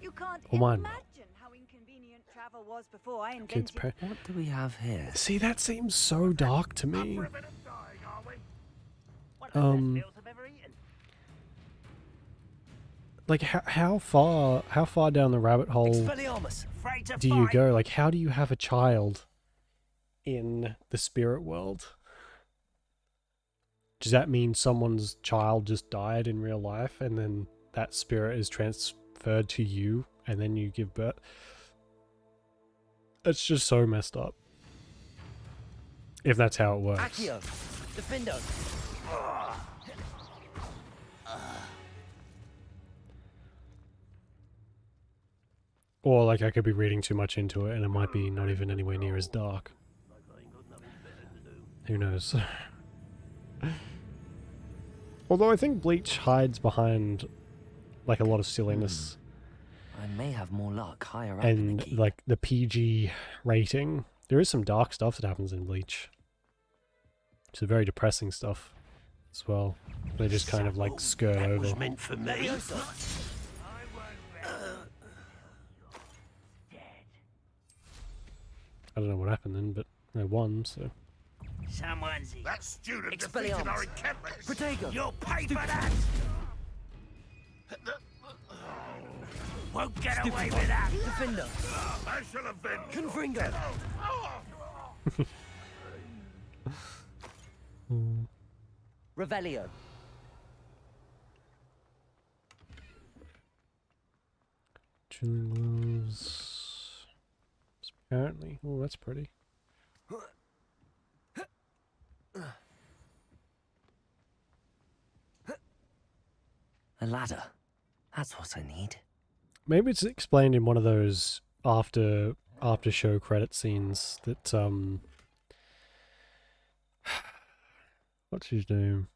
You can't Or mine. imagine how inconvenient travel was before I invented it. What do we have here? See, that seems so dark to me. Like how far down the rabbit hole do you go? Like, how do you have a child in the spirit world? Does that mean someone's child just died in real life and then that spirit is transferred to you and then you give birth? It's just so messed up. If that's how it works. Accio. Defendo. Or like I could be reading too much into it and it might be not even anywhere near as dark. Who knows? Although I think Bleach hides behind like a lot of silliness. I may have more luck higher up And like the PG rating. There is some dark stuff that happens in Bleach. Some very depressing stuff as well. They just kind of like skirt over. Was meant for me. I don't know what happened then, but I won, so. Someone's here. That student defeated our Expelliarmus. encampments. Protego. You'll pay for that. Won't get away with that. Defender. I shall avenge you. Confringo. Revelio. Chilling gloves. Apparently. Oh, that's pretty. A ladder. That's what I need. Maybe it's explained in one of those after show credit scenes that what's his name?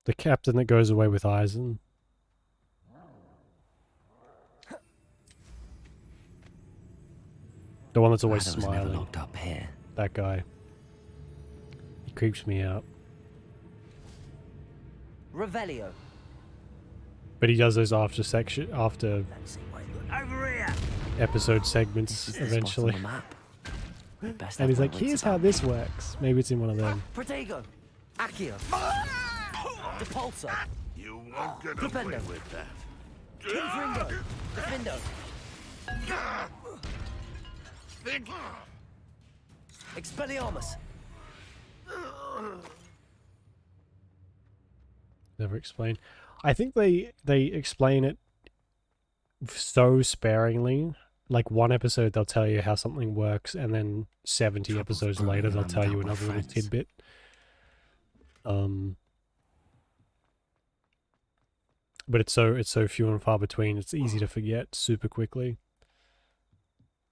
The captain that goes away with Eisen. The one that's always Ladder was never smiling. locked up here. That guy. He creeps me out. Revelio. But he does those after Over here. episode segments This is the spot eventually. on the map. Best And he's have like, my wits here's how about this me. works. Maybe it's in one of them. Protego. Accio. Depulso. You won't get away Defender. with that. Confringo. Defendo. Think. Expelliarmus. Never explain. I think they explain it so sparingly. Like one episode they'll tell you how something works, and then 70 episodes later they'll tell you another little tidbit. But it's so few and far between. It's easy to forget super quickly.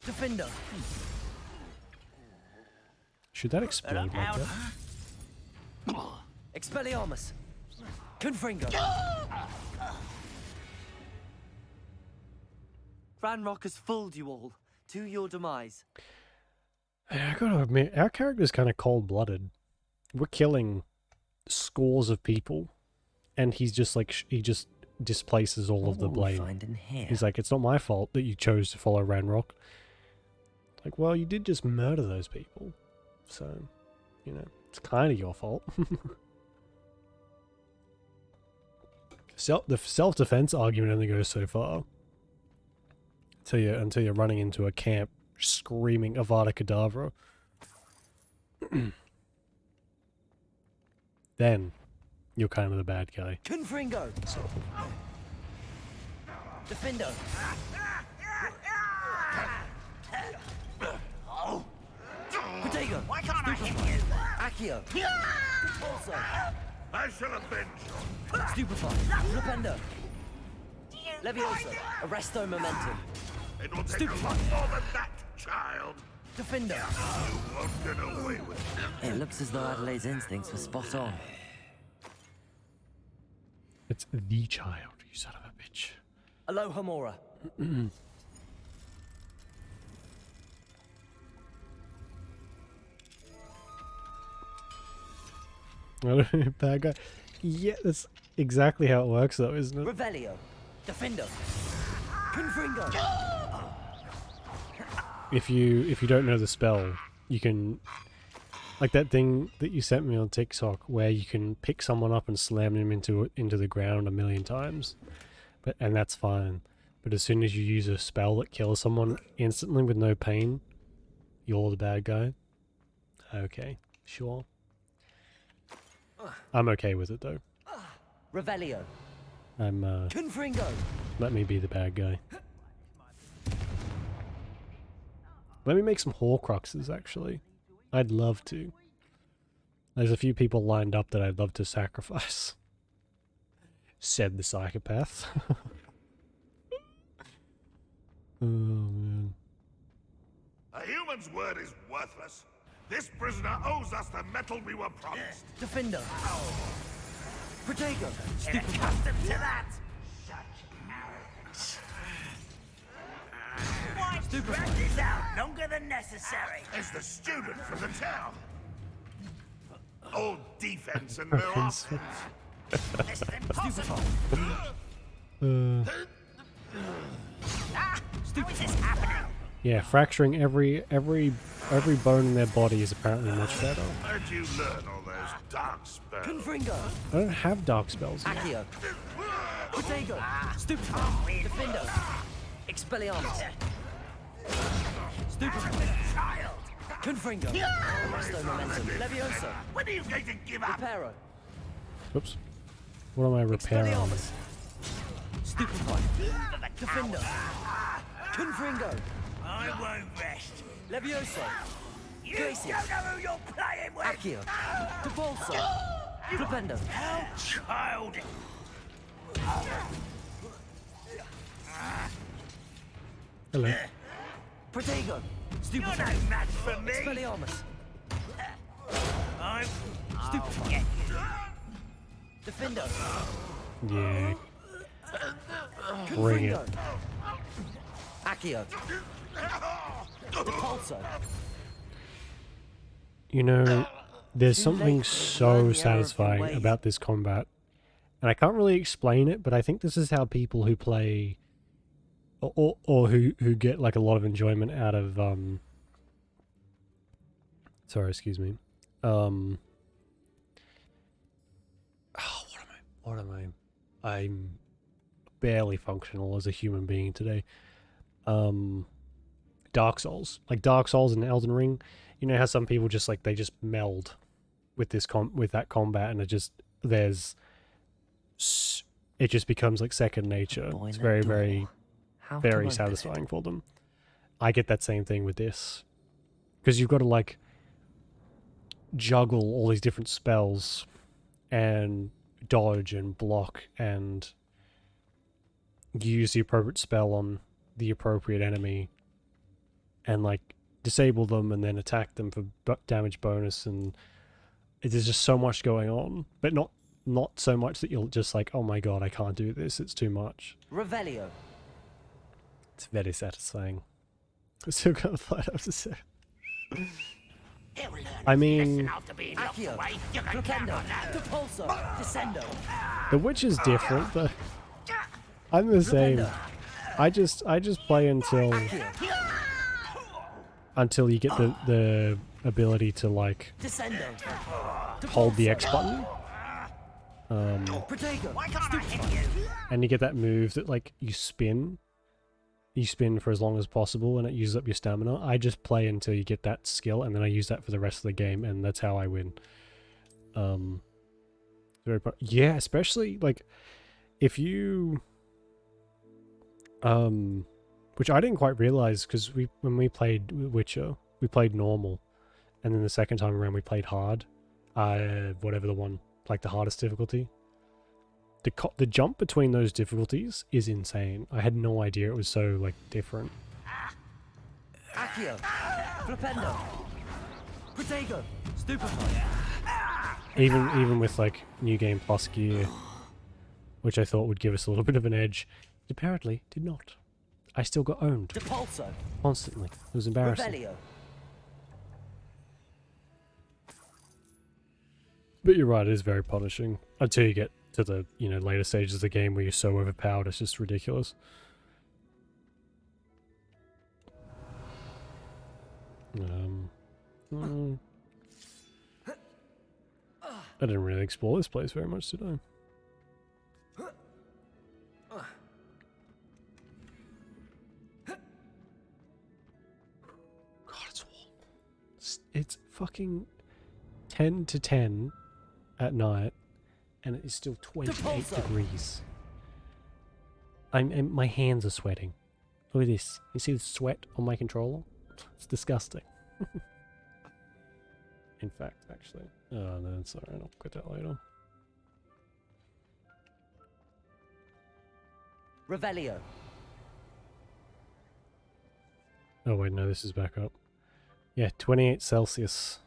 Defender. Should that explode like that? Expelliarmus. Confringo. Ranrock has fooled you all. To your demise. I gotta admit, our character's kind of cold-blooded. We're killing scores of people, and he's just like he just displaces all of the What will we blame. find in here? He's like, it's not my fault that you chose to follow Ranrock. Like, well, you did just murder those people, so you know it's kind of your fault. The self-defense argument only goes so far. Until you're running into a camp screaming Avada Kedavra. Then you're kind of the bad guy. Confringo. Defendo. Protego. Why can't I hit you? Accio. Also. I shall avenge you. Stupefy. Rependo. Levioso. Arresto momentum. It will take Stupefy. a lot more than that, child. Defender. You won't get away with it. It looks as though Adelaide's instincts were spot on. It's the child, you son of a bitch. Aloha Mora. Bad guy. Yeah, that's exactly how it works, though, isn't it? Revelio. Defendo. Confringo. If you don't know the spell, you can, like that thing that you sent me on TikTok, where you can pick someone up and slam them into the ground 1,000,000 times, and that's fine. But as soon as you use a spell that kills someone instantly with no pain, you're the bad guy. Okay, sure. I'm okay with it though. Revelio. I'm Confringo. let me be the bad guy. Let me make some Horcruxes, actually. I'd love to. There's a few people lined up that I'd love to sacrifice. Said the psychopath. Oh, man. A human's word is worthless. This prisoner owes us the metal we were promised. Defender. Protego. Get accustomed to that. Such arrogance. Why drag this out longer than necessary? As the student from the town. All defense and no offense. This is impossible. Yeah, fracturing every bone in their body is apparently much better. Where'd you learn all those dark spells? Confringo. I don't have dark spells yet. Accio. Protego. Stupefy. Defendo. Expelliarmus. Stupefy. Confringo. Slow momentum. Levioso. When are you going to give up? Reparo. Oops. What am I repairing? Expelliarmus. Stupefy. Defendo. Confringo. I won't rest. Levioso. Glacius. Don't know who you're playing with. Accio. Depulso. Flipendo. Child. Hello. Protego. You're Stupefy. no match for me. Expelliarmus. I'm Stupefy. Defendo. Yeah. Bring it. Confringo. Accio. Depulso. You know, there's Too something late to so learn the error of your satisfying ways. about this combat. And I can't really explain it, but I think this is how people who play or who get like a lot of enjoyment out of sorry, excuse me. Oh, what am I? I'm barely functional as a human being today. Dark Souls. Like Dark Souls and Elden Ring. You know how some people just like they just meld with this with that combat, and it just it just becomes like second nature. It's very very satisfying for them. I get that same thing with this, because you've got to like juggle all these different spells and dodge and block and use the appropriate spell on the appropriate enemy and like disable them and then attack them for damage bonus, and there's just so much going on, but not so much that you'll just like, oh my god, I can't do this, it's too much. Revelio. It's very satisfying. I'm still gonna fight up to say. I mean, Accio. Flipendo. Depulso. Descendo. The Witch is different, but I'm the same. Flipendo. I just play until you get the ability to like Descendo. hold the X button. Protego. Why can't I hit you? And you get that move that like you spin for as long as possible and it uses up your stamina. I just play until you get that skill, and then I use that for the rest of the game, and that's how I win. Yeah, especially like if you which I didn't quite realize, because when we played Witcher, we played normal, and then the second time around we played hard, whatever the one, like the hardest difficulty. The jump between those difficulties is insane. I had no idea it was so like different. Accio. Flipendo. Protego. Stupefy. Even with like New Game Plus gear, which I thought would give us a little bit of an edge, it apparently did not. I still got owned. Depulso. Constantly. It was embarrassing. Revelio. But you're right, it is very punishing. Until you get to the, later stages of the game where you're so overpowered, it's just ridiculous. I didn't really explore this place very much, did I? God, it's warm. It's fucking 10 to 10 at night, and it is still 28 degrees. My hands are sweating. Look at this. You see the sweat on my controller? It's disgusting. In fact, actually. Oh, no, it's alright. I'll quit that later. Revelio. Oh, wait, no, this is back up. Yeah, 28 Celsius.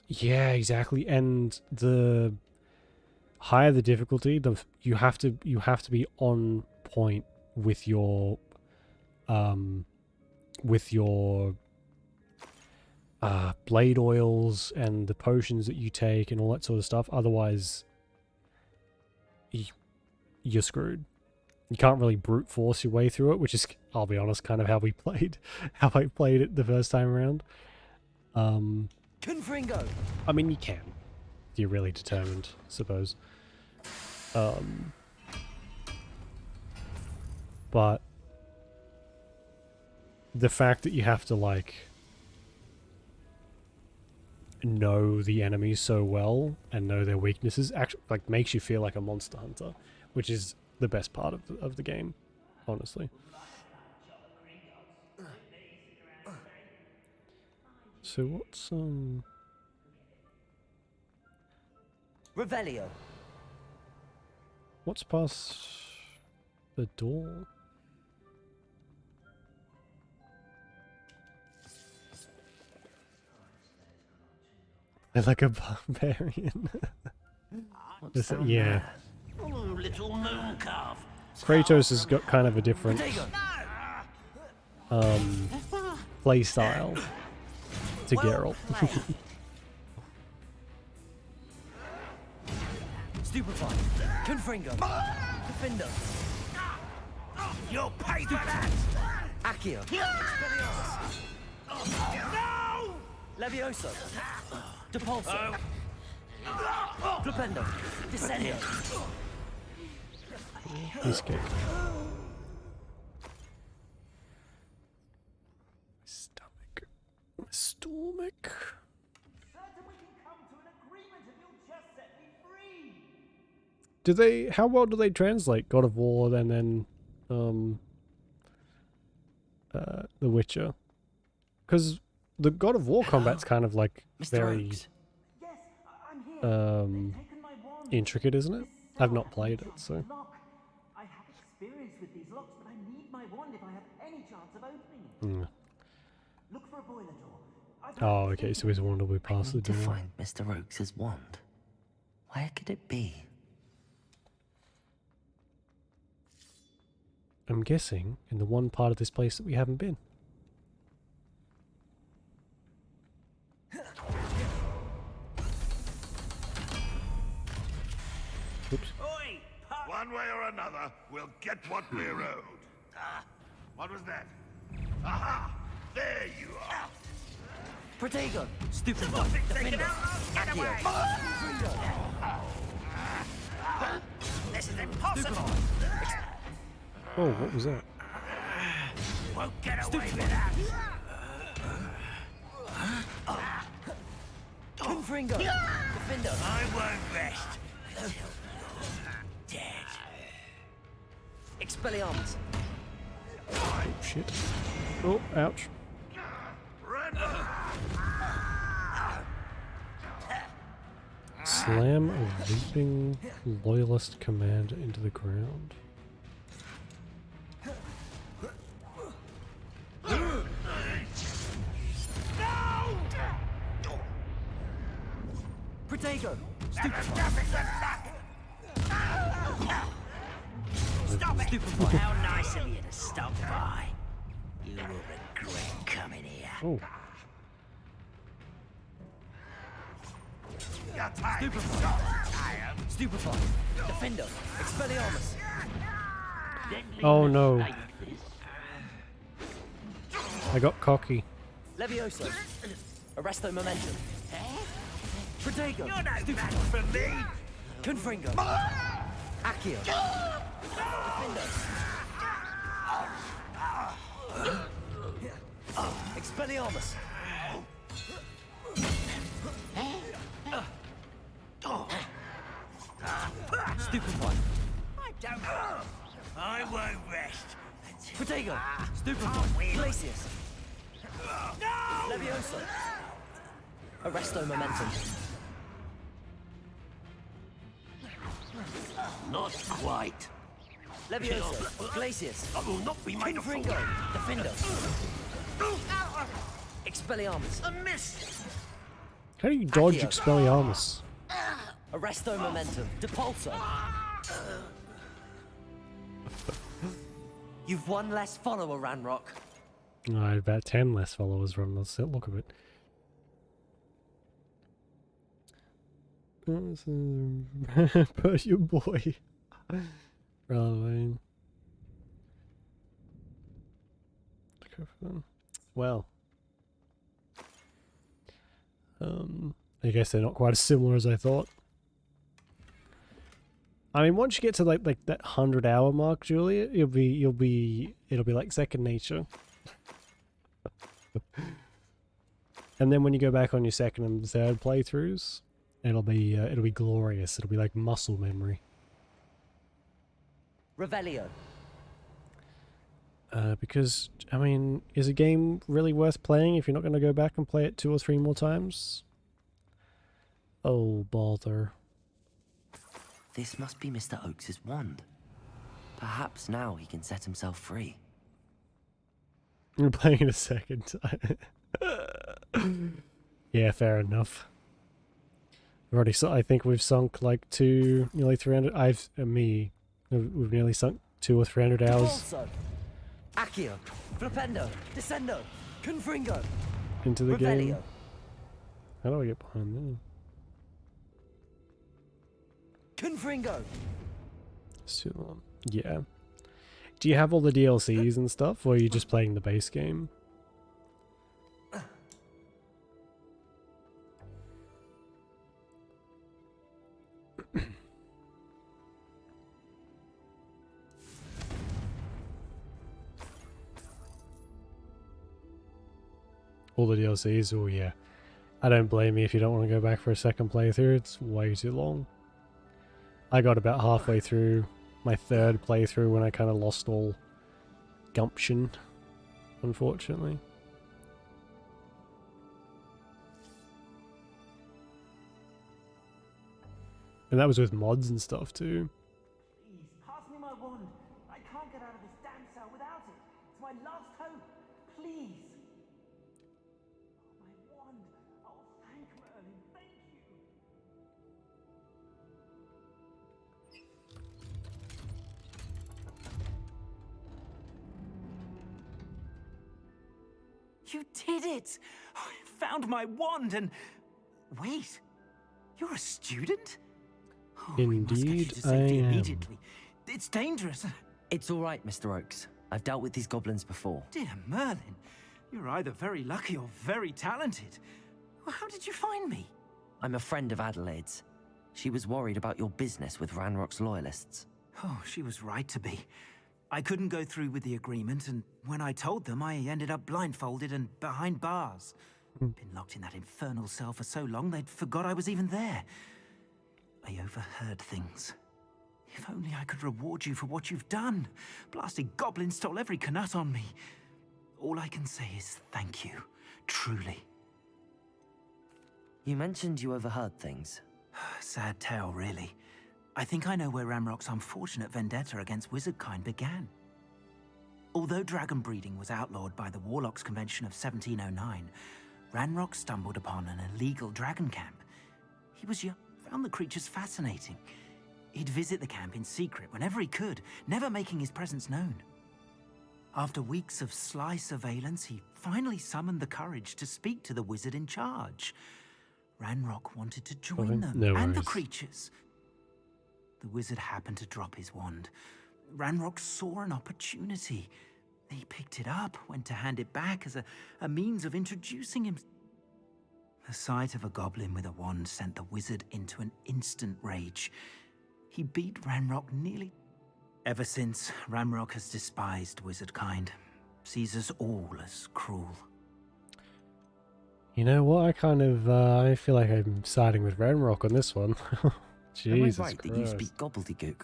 Yeah, exactly. And the higher the difficulty, you have to be on point with your blade oils and the potions that you take and all that sort of stuff. Otherwise, you're screwed. You can't really brute force your way through it, which is, I'll be honest, kind of how I played it the first time around. Confringo. I mean, you can. If you're really determined, I suppose. But the fact that you have to, like, know the enemies so well and know their weaknesses actually, like, makes you feel like a monster hunter, which is the best part of the game, honestly. So what's Revelio. What's past the door? They're like a barbarian. Yeah. Oh, little moon calf. Kratos has got kind of a different play style to Geralt. Stupefy. Confringo. Defender. You'll pay for that! Accio. No! Levioso. Depulso. Flipendo. Descendo. He's kicked. Stomach. Stomach. Do they? How well do they translate God of War and then The Witcher? Because the God of War combat's kind of like very intricate, isn't it? I've not played it, so. I have experience with these locks, but I need my wand if I have any chance of opening it. Look for a boiler door. Oh, okay, so his wand will be past the To door. find Mr. Rogues' wand. Where could it be? I'm guessing in the one part of this place that we haven't been. Oops. One way or another, we'll get what we're owed. What was that? Aha! There you are. Protego. Stupefy. Defender. Accio. This is impossible! Oh, what was that? Won't get away with that! Confringo. Defender. I won't rest until you're dead. Expelliarmus. Shit. Oh, ouch. Slam a leaping loyalist commander into the ground. Protego. Stop it! Stupefy. How nice of you to stop by. You will regret coming here. Oh. Stupefy. Defender. Expelliarmus. Oh no. I got cocky. Levioso. Arresto momentum. Protego. You're no match for me! Confringo. Accio. Defender. Expelliarmus. Stupefy. I won't rest. Protego. Stupefy. Glacius. No! Levioso. Arresto momentum. Not quite. Levioso. Glacius. I will not be made a fool. Confringo. Defender. Expelliarmus. A miss! How do you dodge Accio. Expelliarmus? Arresto momentum. Depulso. You've one less follower, Ranrock. I had about 10 less followers from the look of it. But your boy. Relevant. Well. I guess they're not quite as similar as I thought. I mean, once you get to like that 100-hour mark, Julia, it'll be like second nature. And then when you go back on your second and third playthroughs, it'll be glorious. It'll be like muscle memory. Revelio. Because, I mean, is a game really worth playing if you're not going to go back and play it 2 or 3 more times? Oh, bother. This must be Mr. Oakes' wand. Perhaps now he can set himself free. We're playing it a second time. Yeah, fair enough. We've already I think we've sunk like nearly 300. We've nearly sunk 200 or 300 hours. Accio, Flipendo, Descendo, Confringo. Into the Revelio. game. How do I get behind them? Confringo. It's too long. Yeah. Do you have all the DLCs and stuff, or are you just playing the base game? All the DLCs? Oh yeah. I don't blame you if you don't want to go back for a second playthrough. It's way too long. I got about halfway through my third playthrough when I kind of lost all gumption, unfortunately. And that was with mods and stuff too. Please, pass me my wand. I can't get out of this damn cell without it. It's my last hope. Please. My wand. Oh, thank Merlin. Thank you. You did it! I found my wand and... Wait, you're a student? Oh, we must get you to Indeed, I safety am. immediately. It's dangerous. It's all right, Mr. Oakes. I've dealt with these goblins before. Dear Merlin, you're either very lucky or very talented. Well, how did you find me? I'm a friend of Adelaide's. She was worried about your business with Ranrock's loyalists. Oh, she was right to be. I couldn't go through with the agreement, and when I told them, I ended up blindfolded and behind bars. Been locked in that infernal cell for so long, they'd forgot I was even there. I overheard things. If only I could reward you for what you've done. Blasted goblins stole every Knut on me. All I can say is thank you. Truly. You mentioned you overheard things. Sad tale, really. I think I know where Ranrock's unfortunate vendetta against wizardkind began. Although dragon breeding was outlawed by the Warlocks Convention of 1709, Ranrock stumbled upon an illegal dragon camp. He was young, found the creatures fascinating. He'd visit the camp in secret whenever he could, never making his presence known. After weeks of sly surveillance, he finally summoned the courage to speak to the wizard in charge. Ranrock wanted to join them No and the worries. creatures. The wizard happened to drop his wand. Ranrock saw an opportunity. He picked it up, went to hand it back as a means of introducing him. The sight of a goblin with a wand sent the wizard into an instant rage. He beat Ranrock nearly. Ever since, Ranrock has despised wizardkind, sees us all as cruel. You know what? I feel like I'm siding with Ranrock on this one. Jesus Am I right Christ. that you speak gobbledygook?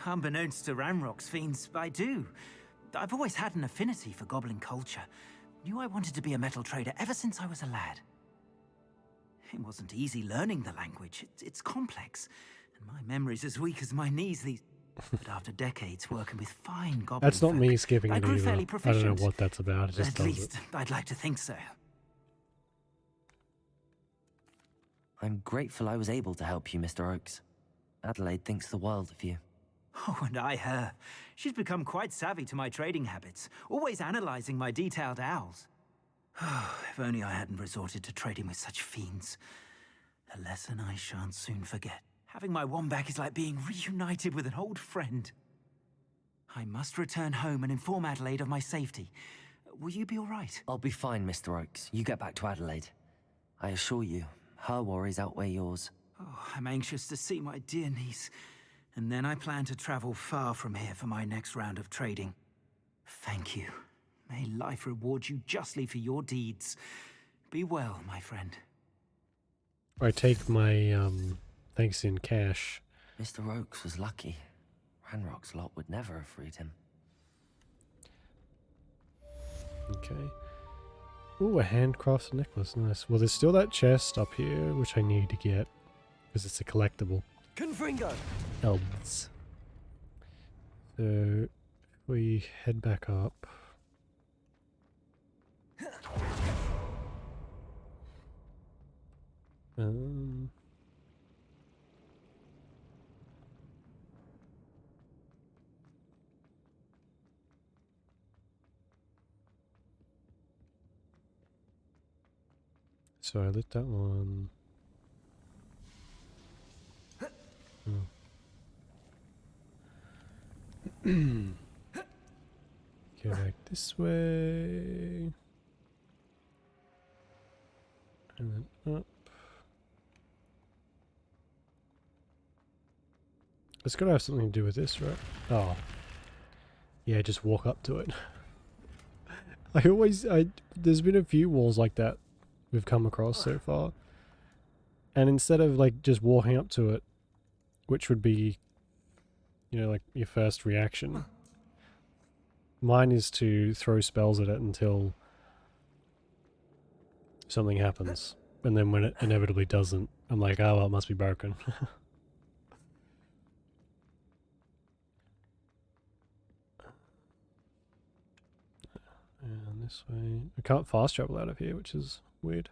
Unbeknownst to Ranrock's fiends, I do. I've always had an affinity for goblin culture. Knew I wanted to be a metal trader ever since I was a lad. It wasn't easy learning the language. It's complex, and my memory's as weak as my knees these. But after decades working with fine goblin That's not folk, me skipping I it grew either. fairly I proficient. don't know what that's about. It just At does least, it. I'd like to think so. I'm grateful I was able to help you, Mr. Oakes. Adelaide thinks the world of you. Oh, and I her. She's become quite savvy to my trading habits, always analyzing my detailed owls. If only I hadn't resorted to trading with such fiends. A lesson I shan't soon forget. Having my wand back is like being reunited with an old friend. I must return home and inform Adelaide of my safety. Will you be all right? I'll be fine, Mr. Oakes. You get back to Adelaide. I assure you, her worries outweigh yours. Oh, I'm anxious to see my dear niece. And then I plan to travel far from here for my next round of trading. Thank you. May life reward you justly for your deeds. Be well, my friend. I take my thanks in cash. Mr. Oakes was lucky. Ranrock's lot would never have freed him. Okay. Ooh, a handcrafted necklace. Nice. Well, there's still that chest up here, which I need to get. Because it's a collectible. Confringo! Elves. So, if we head back up. So I lit that one. Oh. Go back this way. And then up. It's gotta have something to do with this, right? Oh. Yeah, just walk up to it. There's been a few walls like that we've come across so far. And instead of like just walking up to it, which would be, you know, like your first reaction, mine is to throw spells at it until something happens. And then when it inevitably doesn't, I'm like, oh, well, it must be broken. And this way. I can't fast travel out of here, which is weird.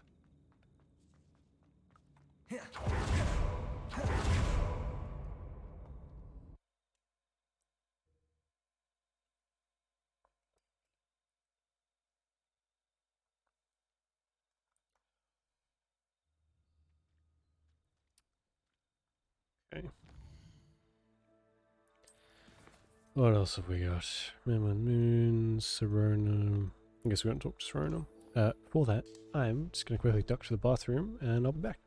Okay. What else have we got? Mammon Moon, Serona. I guess we're going to talk to Serona. For that, I'm just going to quickly duck to the bathroom and I'll be back.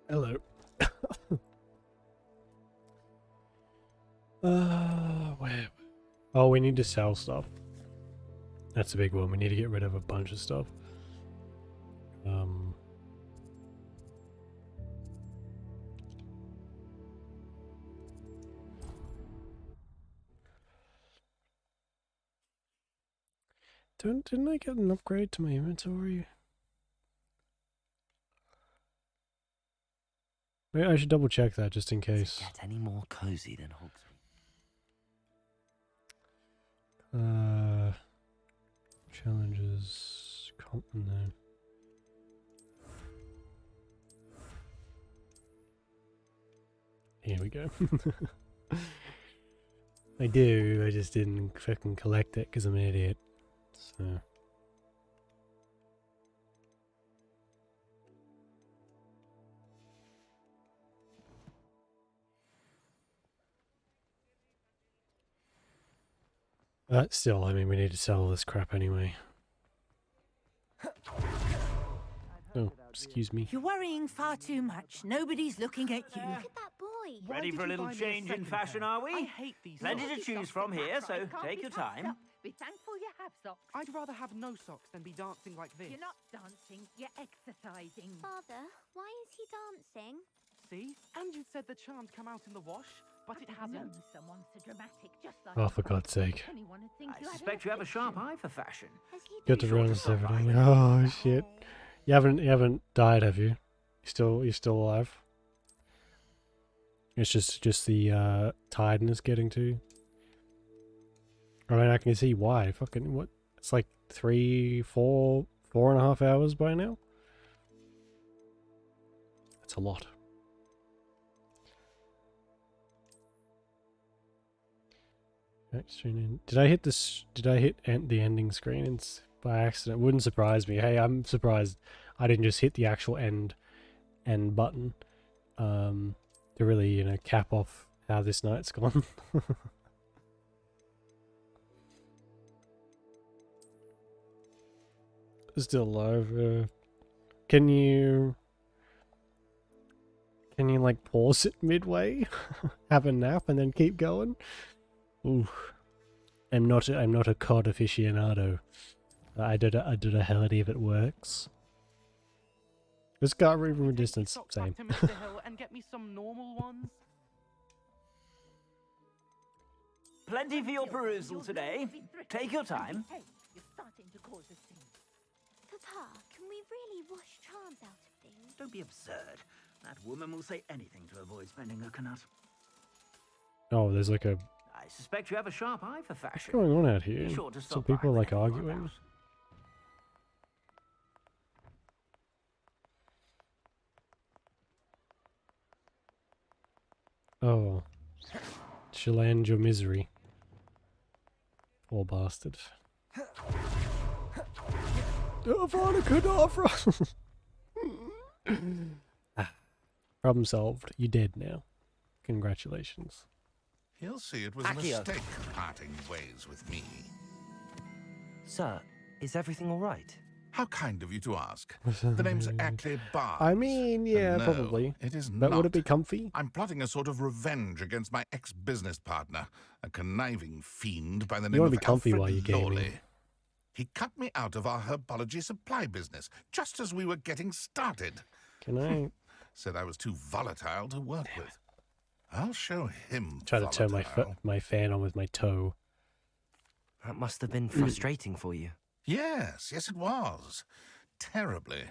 Hello. Where? Oh, we need to sell stuff. That's a big one. We need to get rid of a bunch of stuff. Didn't I get an upgrade to my inventory? Maybe I should double check that just in case. Does it get any more cozy than Hogsmeade? Challenges, no. Here we go. I do, I just didn't fucking collect it because I'm an idiot. So. Still, I mean, we need to sell all this crap anyway. Oh, excuse me. You're worrying far too much. Nobody's looking at you. Look at that boy. Ready for a little change in fashion, are we? I hate these Plenty socks. to choose from here, so take your time. Be thankful you have socks. I'd rather have no socks than be dancing like this. You're not dancing, you're exercising. Father, why is he dancing? See? And you said the charm'd come out in the wash, but it hasn't. Known someone so dramatic, just like Oh, for God's sake. anyone would think I suspect you have a sharp eye for fashion. Good to run this everything. Oh shit. You haven't died, have you? You're still alive? It's just the tiredness getting to you. I mean, I can see why. Fucking what? It's like 4.5 hours by now. That's a lot. Did I hit this? Did I hit the ending screen by accident? Wouldn't surprise me. Hey, I'm surprised I didn't just hit the actual end button to really, cap off how this night's gone. Still alive. Can you like pause it midway, have a nap, and then keep going? Ooh, I'm not a COD aficionado. I don't know how any of it works. Just got read from a distance. Same. To Mr. Hill and get me some normal ones. Plenty for your perusal today. Take your time. Hey, you're starting to cause a scene. Papa, can we really wash charms out of things? Don't be absurd. That woman will say anything to avoid spending a knut. Oh, there's like a. I suspect you have a sharp eye for fashion. What's going on out here? Be sure to Some stop people by like whenever you're arguing. Oh, she'll end your misery. Poor bastard. Avada Kedavra! Problem solved. You're dead now. Congratulations. He'll see it was a mistake parting ways with me. Sir, is everything all right? How kind of you to ask. The name's Ackley Barnes. I mean, yeah, No, probably. It is But not. would it be comfy? I'm plotting a sort of revenge against my ex-business partner, a conniving fiend by the You name wanna of be comfy Alfred while you're gaming. Lawley. He cut me out of our herbology supply business just as we were getting started. Can I Said I was too volatile to work with. I'll show him try to turn volatile. my fan on with my toe? That must have been frustrating for you. Yes, it was. Terribly.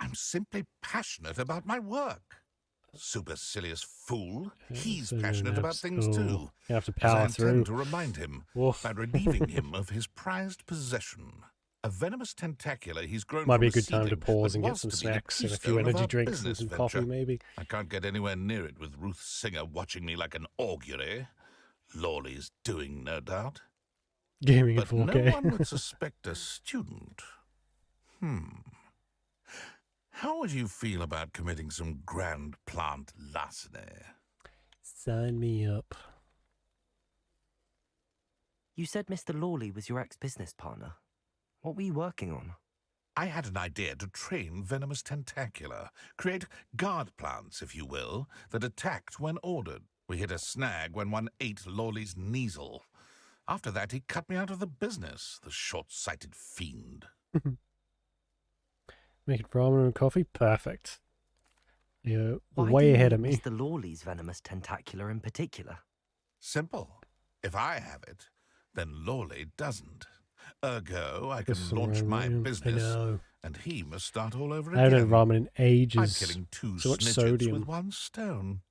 I'm simply passionate about my work. Supercilious fool. He's passionate about things too. You have to As I power intend through. to remind him Woof. by relieving him of his prized possession. A venomous tentacula he's grown Might from be a good time to seedling pause that and get was some to be the snacks and a few keystone of energy our drinks and business some venture. coffee, maybe. I can't get anywhere near it with Ruth Singer watching me like an augury. Lawley's doing, no doubt. Gaming in But 4K. no one would suspect a student. How would you feel about committing some grand plant larceny? Sign me up. You said Mr. Lawley was your ex-business partner. What were you working on? I had an idea to train venomous tentacula, create guard plants, if you will, that attacked when ordered. We hit a snag when one ate Lawley's Kneasel. After that, he cut me out of the business, the short-sighted fiend. Making ramen and coffee? Perfect. You're Why way do you ahead need of me. Mr. Lawley's venomous tentacula in particular? Simple. If I have it, then Lawley doesn't. Ergo, I can Just launch some my ramen. I business, know. and he must start all over I haven't had again. ramen in ages. I'm killing two So much snitches sodium. with one stone.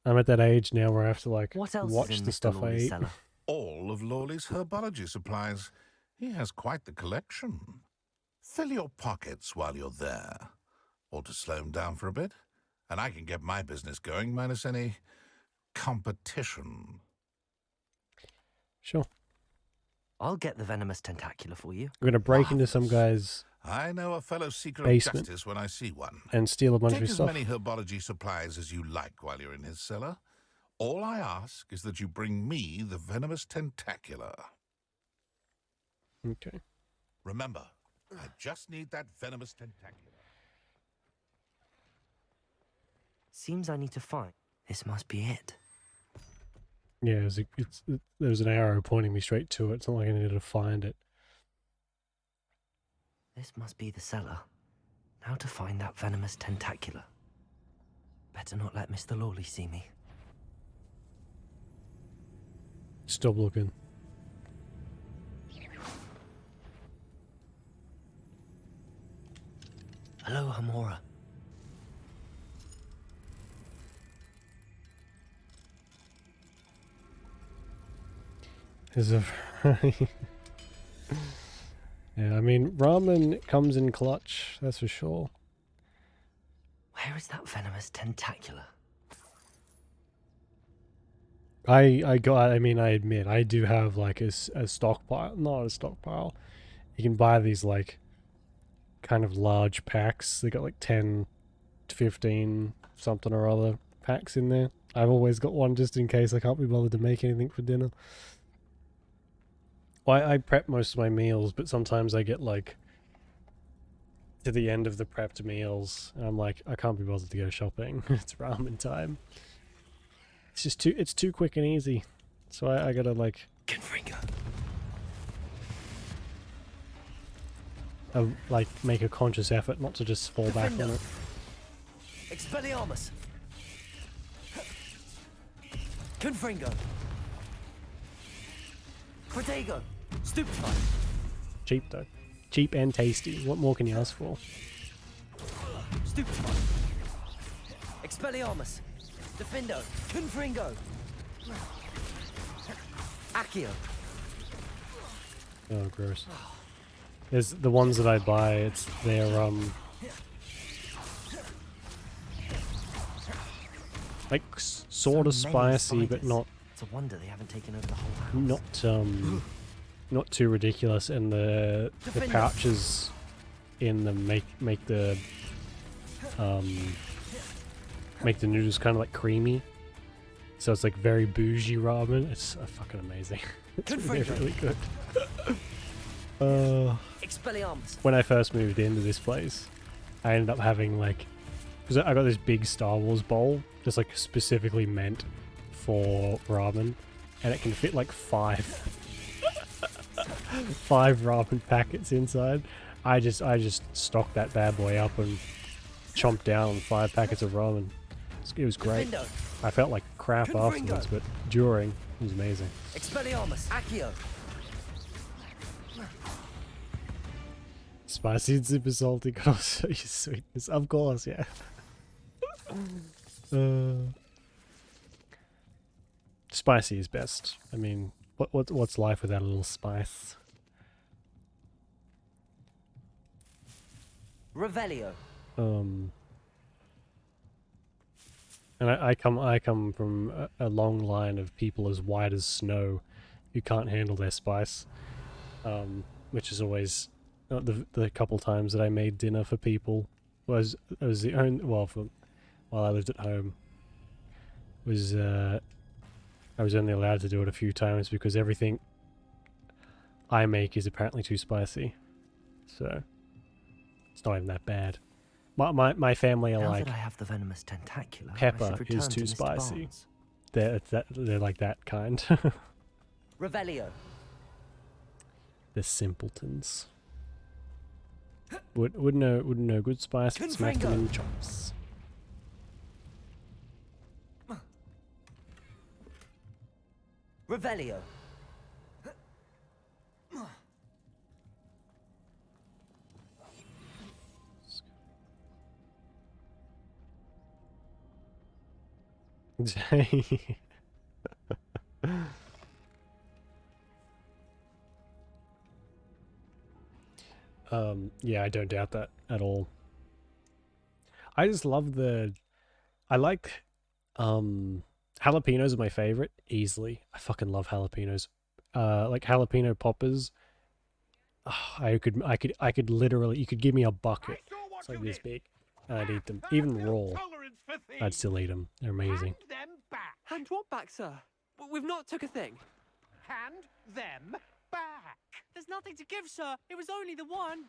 I'm at that age now where I have to like What else watch is in the Mr. stuff I Lawley's eat. cellar? All of Lawley's herbology supplies. He has quite the collection. Fill your pockets while you're there. Or to slow him down for a bit, and I can get my business going minus any competition. Sure. I'll get the venomous tentacula for you. I'm gonna break into some guy's I know a fellow seeker basement of justice when I see one. and steal a bunch Take of his as stuff. many herbology supplies as you like while you're in his cellar. All I ask is that you bring me the venomous tentacula. Okay. Remember, I just need that venomous tentacula. Seems I need to find. This must be it. Yeah, there's an arrow pointing me straight to it. It's not like I needed to find it. This must be the cellar. Now to find that venomous tentacula. Better not let Mr. Lawley see me. Stop looking. Hello, Hamora. Is a yeah, I mean ramen comes in clutch, that's for sure. Where is that venomous tentacula? I admit I do have like a stockpile, not a stockpile. You can buy these like kind of large packs. They got like 10 to 15 something or other packs in there. I've always got one just in case I can't be bothered to make anything for dinner. I prep most of my meals, but sometimes I get like to the end of the prepped meals and I'm like, I can't be bothered to go shopping. It's ramen time. It's just too quick and easy. So I gotta like make a conscious effort not to just fall back on it. Expelliarmus! Confringo! Protego! Stupefy! Cheap though. Cheap and tasty. What more can you ask for? Stupefy! Expelliarmus! Defendo! Confringo! Accio! Oh, gross. There's the ones that I buy, they're like sort of spicy, but not. It's a wonder they haven't taken over the whole house. Not too ridiculous, and the pouches in them make the noodles kind of like creamy. So it's like very bougie ramen. It's fucking amazing. It's really good. When I first moved into this place, I ended up having like, because I got this big Star Wars bowl, just like specifically meant for ramen, and it can fit like five ramen packets inside. I just stocked that bad boy up and chomped down 5 packets of ramen. It was great. I felt like crap afterwards, but during, it was amazing. Expelliarmus! Accio! Spicy and super salty can also use sweetness. Of course, yeah. Spicy is best. I mean, what's life without a little spice? Revelio! And I come from a long line of people as white as snow who can't handle their spice, which is always the couple times that I made dinner for people was the only while I lived at home was I was only allowed to do it a few times because everything I make is apparently too spicy. So it's not even that bad. My family are Now like that I have the venomous tentacular, I pepper should return is to too Mr. spicy. Barnes. They're like that kind. Revelio. They're simpletons. Would know good spice, but smack them in the chops. Revelio. Yeah, I don't doubt that at all. I just love I like jalapenos are my favorite easily. I fucking love jalapenos. Like jalapeno poppers. I could literally, you could give me a bucket. It's like this big and I'd eat them. Even raw. I'd still eat them. They're amazing. Hand what back, sir? We've not took a thing. Hand them back. There's nothing to give, sir. It was only the one.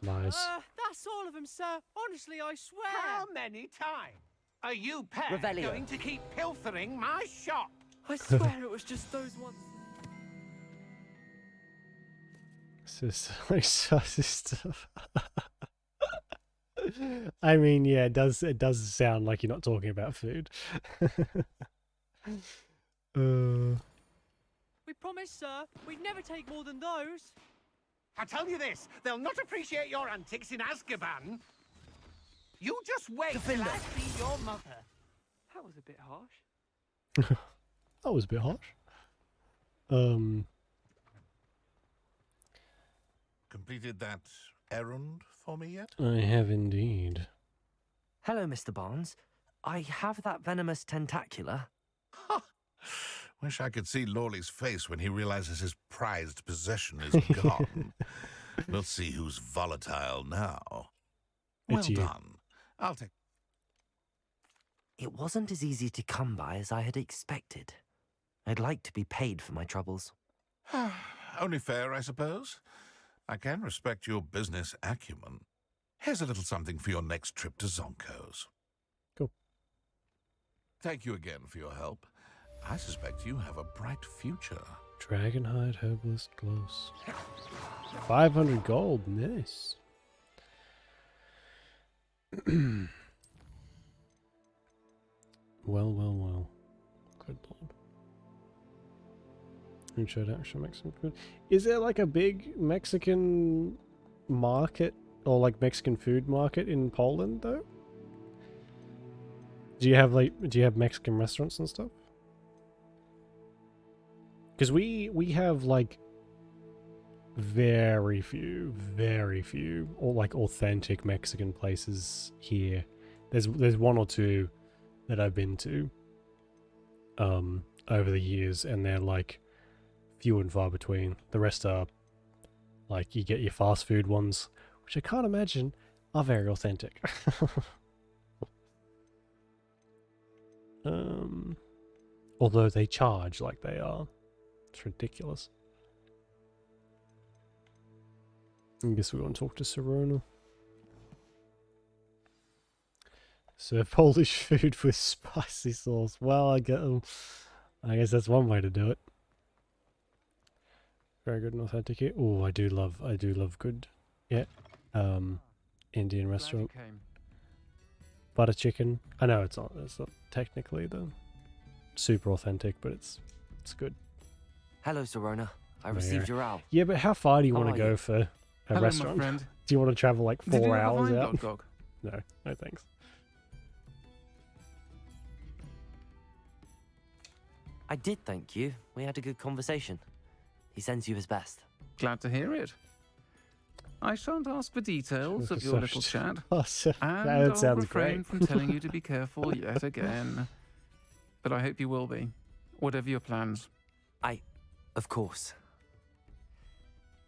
Nice. That's all of them, sir. Honestly, I swear. How many times are you pair Revelio. going to keep pilfering my shop? I swear it was just those ones. It's just like saucy stuff. I mean, yeah, it does sound like you're not talking about food. We promised, sir, we'd never take more than those. I tell you this, they'll not appreciate your antics in Azkaban. You just wait till I see your mother. That was a bit harsh. That was a bit harsh. Completed that errand for me yet? I have indeed. Hello, Mr. Barnes. I have that venomous tentacular. Wish I could see Lawley's face when he realizes his prized possession is gone. We'll see who's volatile now. It's Well you. done. I'll take... It wasn't as easy to come by as I had expected. I'd like to be paid for my troubles. Only fair, I suppose. I can respect your business acumen. Here's a little something for your next trip to Zonko's. Cool. Thank you again for your help. I suspect you have a bright future. Dragonhide Herbalist Gloss. 500 gold, nice. Well. Good lord. Who showed actual Mexican food? Is there like a big Mexican market or like Mexican food market in Poland though? Do you have Mexican restaurants and stuff? Because we have like very few or like authentic Mexican places here. There's one or two that I've been to over the years, and they're like few and far between. The rest are like you get your fast food ones, which I can't imagine are very authentic. Although they charge like they are. It's ridiculous. I guess we want to talk to Sirona. Serve Polish food with spicy sauce. Well, I guess that's one way to do it. Very good and authentic here. Oh, I do love good. Yeah. Indian restaurant. Butter chicken. I know it's not technically the super authentic, but it's good. Hello, Sirona. I received your owl. Yeah, but how far do you want to are go you? for a Hello, restaurant? my friend. Do you want to travel like Did you 4 have a hours vine out? dog? No thanks. I did, thank you. We had a good conversation. He sends you his best. Glad to hear it. I shan't ask for details of your little chat. Oh, so, and that I'll sounds refrain great. from telling you to be careful yet again. But I hope you will be, whatever your plans. Of course.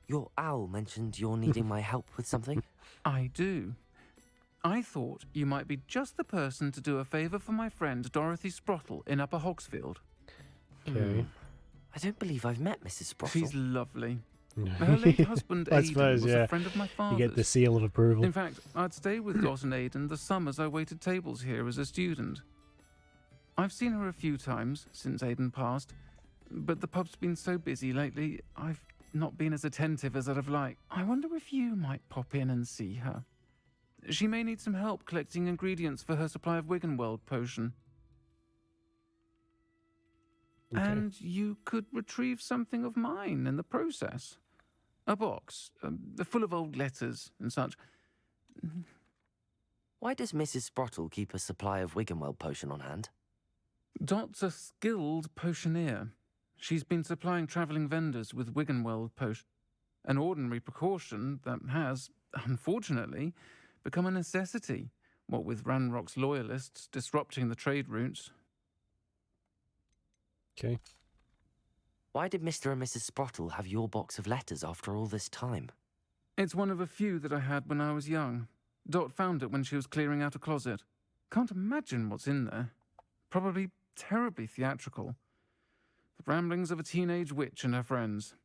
Your owl mentioned you're needing my help with something. I do. I thought you might be just the person to do a favour for my friend Dorothy Sprottle in Upper Hogsfield. Okay. I don't believe I've met Mrs. Sprottle. She's lovely. Her late husband I Aidan suppose, was yeah. a friend of my father's. You get the seal of approval. In fact, I'd stay with Dot and Aidan the summers I waited tables here as a student. I've seen her a few times since Aidan passed, but the pub's been so busy lately, I've not been as attentive as I'd have liked. I wonder if you might pop in and see her. She may need some help collecting ingredients for her supply of Wiggenweld potion. Okay. And you could retrieve something of mine in the process. A box, full of old letters and such. Why does Mrs. Sprottle keep a supply of Wiggenweld potion on hand? Dot's a skilled potioneer. She's been supplying travelling vendors with Wiggenweld potion, an ordinary precaution that has, unfortunately, become a necessity, what with Ranrock's loyalists disrupting the trade routes. Okay. Why did Mr. and Mrs. Sprottle have your box of letters after all this time? It's one of a few that I had when I was young. Dot found it when she was clearing out a closet. Can't imagine what's in there. Probably terribly theatrical. The ramblings of a teenage witch and her friends.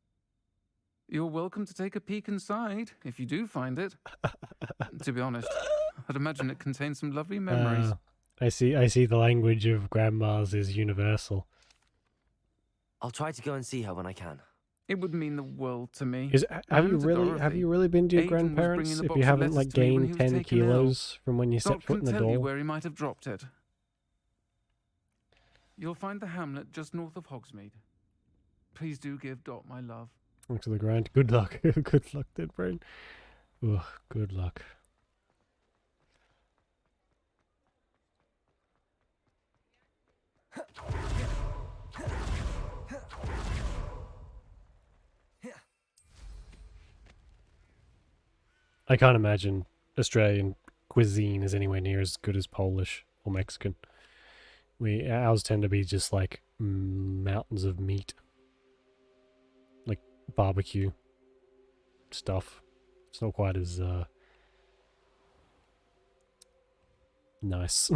You're welcome to take a peek inside, if you do find it. To be honest, I'd imagine it contains some lovely memories. I see the language of grandmas is universal. I'll try to go and see her when I can. It would mean the world to me. Have you And to really been to your Aidan was grandparents bringing the if box you of haven't letters like to me when he gained was 10 taken ill. kilos from when you Dot set foot in can the tell you door? where he might have dropped it. You'll find the hamlet just north of Hogsmeade. Please do give Dot my love. Thanks for the grind. Good luck. Good luck, dead brain. Ugh, good luck. I can't imagine Australian cuisine is anywhere near as good as Polish or Mexican. Ours tend to be just like mountains of meat, like barbecue stuff. It's not quite as nice.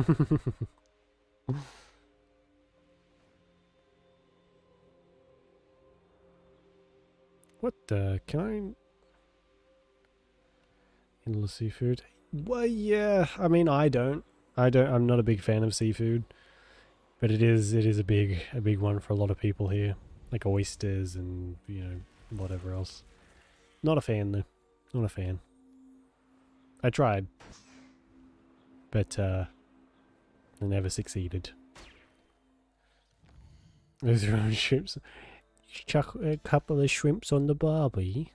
What the? Can I? Endless seafood. Well, yeah. I mean, I'm not a big fan of seafood, but it is a big one for a lot of people here, like oysters and whatever else. Not a fan though. Not a fan. I tried, but I never succeeded. Those are own shrimps. Chuck a couple of shrimps on the barbie.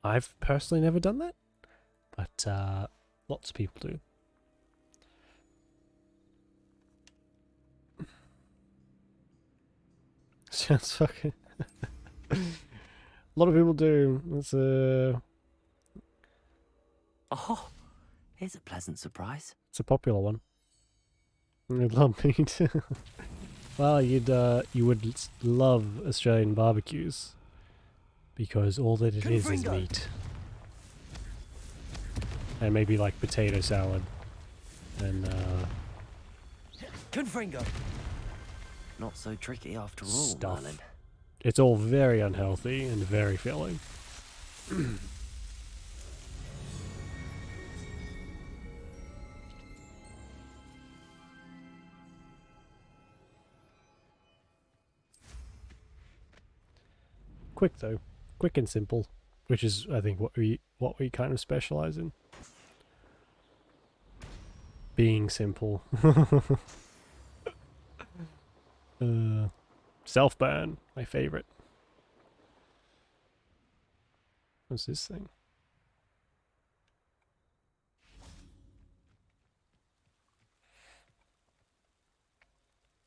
I've personally never done that, but lots of people do. Sounds fucking... A lot of people do. It's Oh, here's a pleasant surprise. It's a popular one. You'd love meat. Well, you would love Australian barbecues. Because all that it is meat. And maybe like potato salad. And Confringo. Not so tricky after all, stuff. Merlin. It's all very unhealthy and very filling. Quick though. Quick and simple, which is I think what we kind of specialize in. Being simple. Self-burn, my favorite. What's this thing?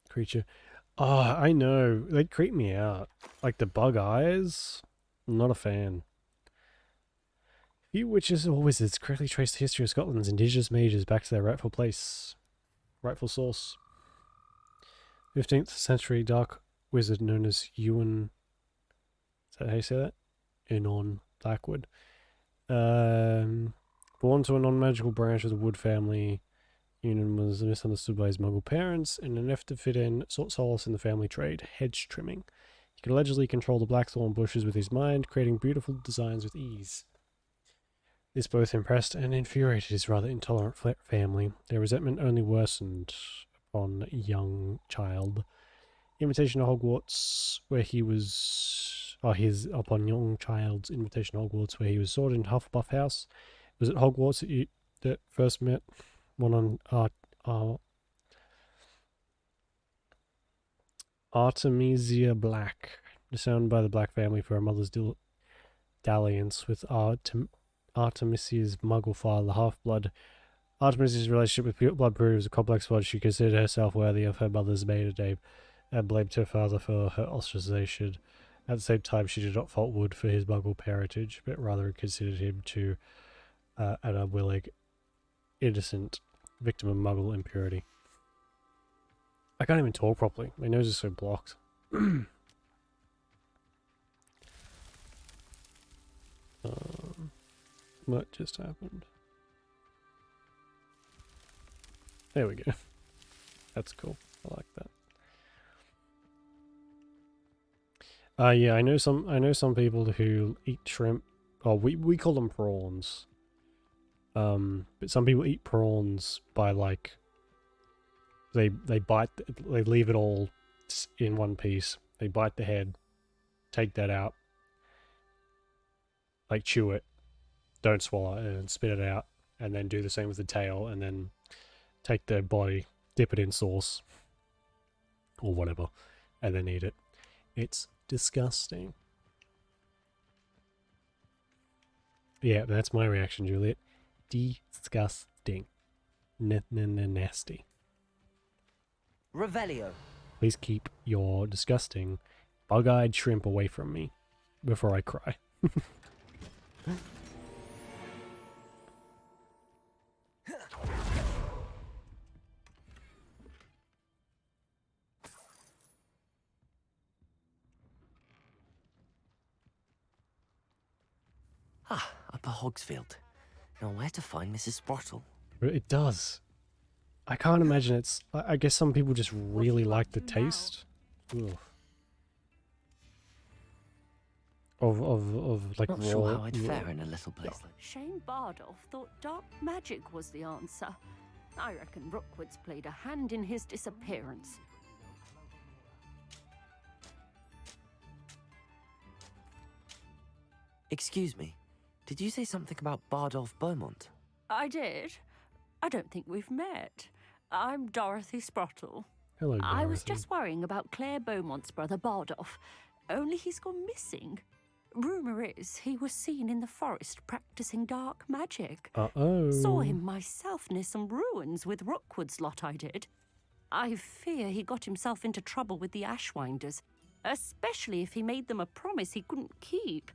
Creature. Oh, I know. They creep me out. Like the bug eyes. I'm not a fan. Few witches or wizards correctly trace the history of Scotland's indigenous mages back to their rightful place. Rightful source. 15th century dark wizard known as Ewan... Is that how you say that? Enon Blackwood. Born to a non-magical branch of the Wood family, Ewan was misunderstood by his Muggle parents, and in an effort to fit in, sought solace in the family trade, hedge trimming. He could allegedly control the blackthorn bushes with his mind, creating beautiful designs with ease. This both impressed and infuriated his rather intolerant family. Their resentment only worsened upon a young child. Invitation to Hogwarts, where he was... upon young child's invitation to Hogwarts, where he was sorted into Hufflepuff House. Was it Hogwarts that you first met one on Artemisia Black, disowned by the Black family for her mother's dalliance with Artemisia's muggle father, the half-blood. Artemisia's relationship with Blood proves a complex one. She considered herself worthy of her mother's maiden name and blamed her father for her ostracization. At the same time, she did not fault Wood for his muggle parentage, but rather considered him to an unwilling, innocent victim of muggle impurity. I can't even talk properly. My nose is so blocked. What just happened? There we go. That's cool. I like that. Yeah, I know some people who eat shrimp. Oh, we call them prawns. But some people eat prawns by like they leave it all in one piece. They bite the head, take that out, like chew it, don't swallow it, and spit it out, and then do the same with the tail, and then take the body, dip it in sauce or whatever, and then eat it. It's disgusting. Yeah, that's my reaction, Juliet. Disgusting. Nasty. Revelio. Please keep your disgusting, bug-eyed shrimp away from me before I cry. Upper Hogsfield. Now where to find Mrs. Sprottle? It does. I can't imagine it's... I guess some people just really like the taste. Ugh. Of like Not raw... sure how I'd fare in a little place like Shane Bardolph thought dark magic was the answer. I reckon Rookwood's played a hand in his disappearance. Excuse me, did you say something about Bardolph Beaumont? I did. I don't think we've met. I'm Dorothy Sprottle. Hello, Dorothy. I was just worrying about Claire Beaumont's brother Bardolph, only he's gone missing. Rumour is he was seen in the forest practicing dark magic. Uh-oh. Saw him myself near some ruins with Rookwood's lot I did. I fear he got himself into trouble with the Ashwinders, especially if he made them a promise he couldn't keep.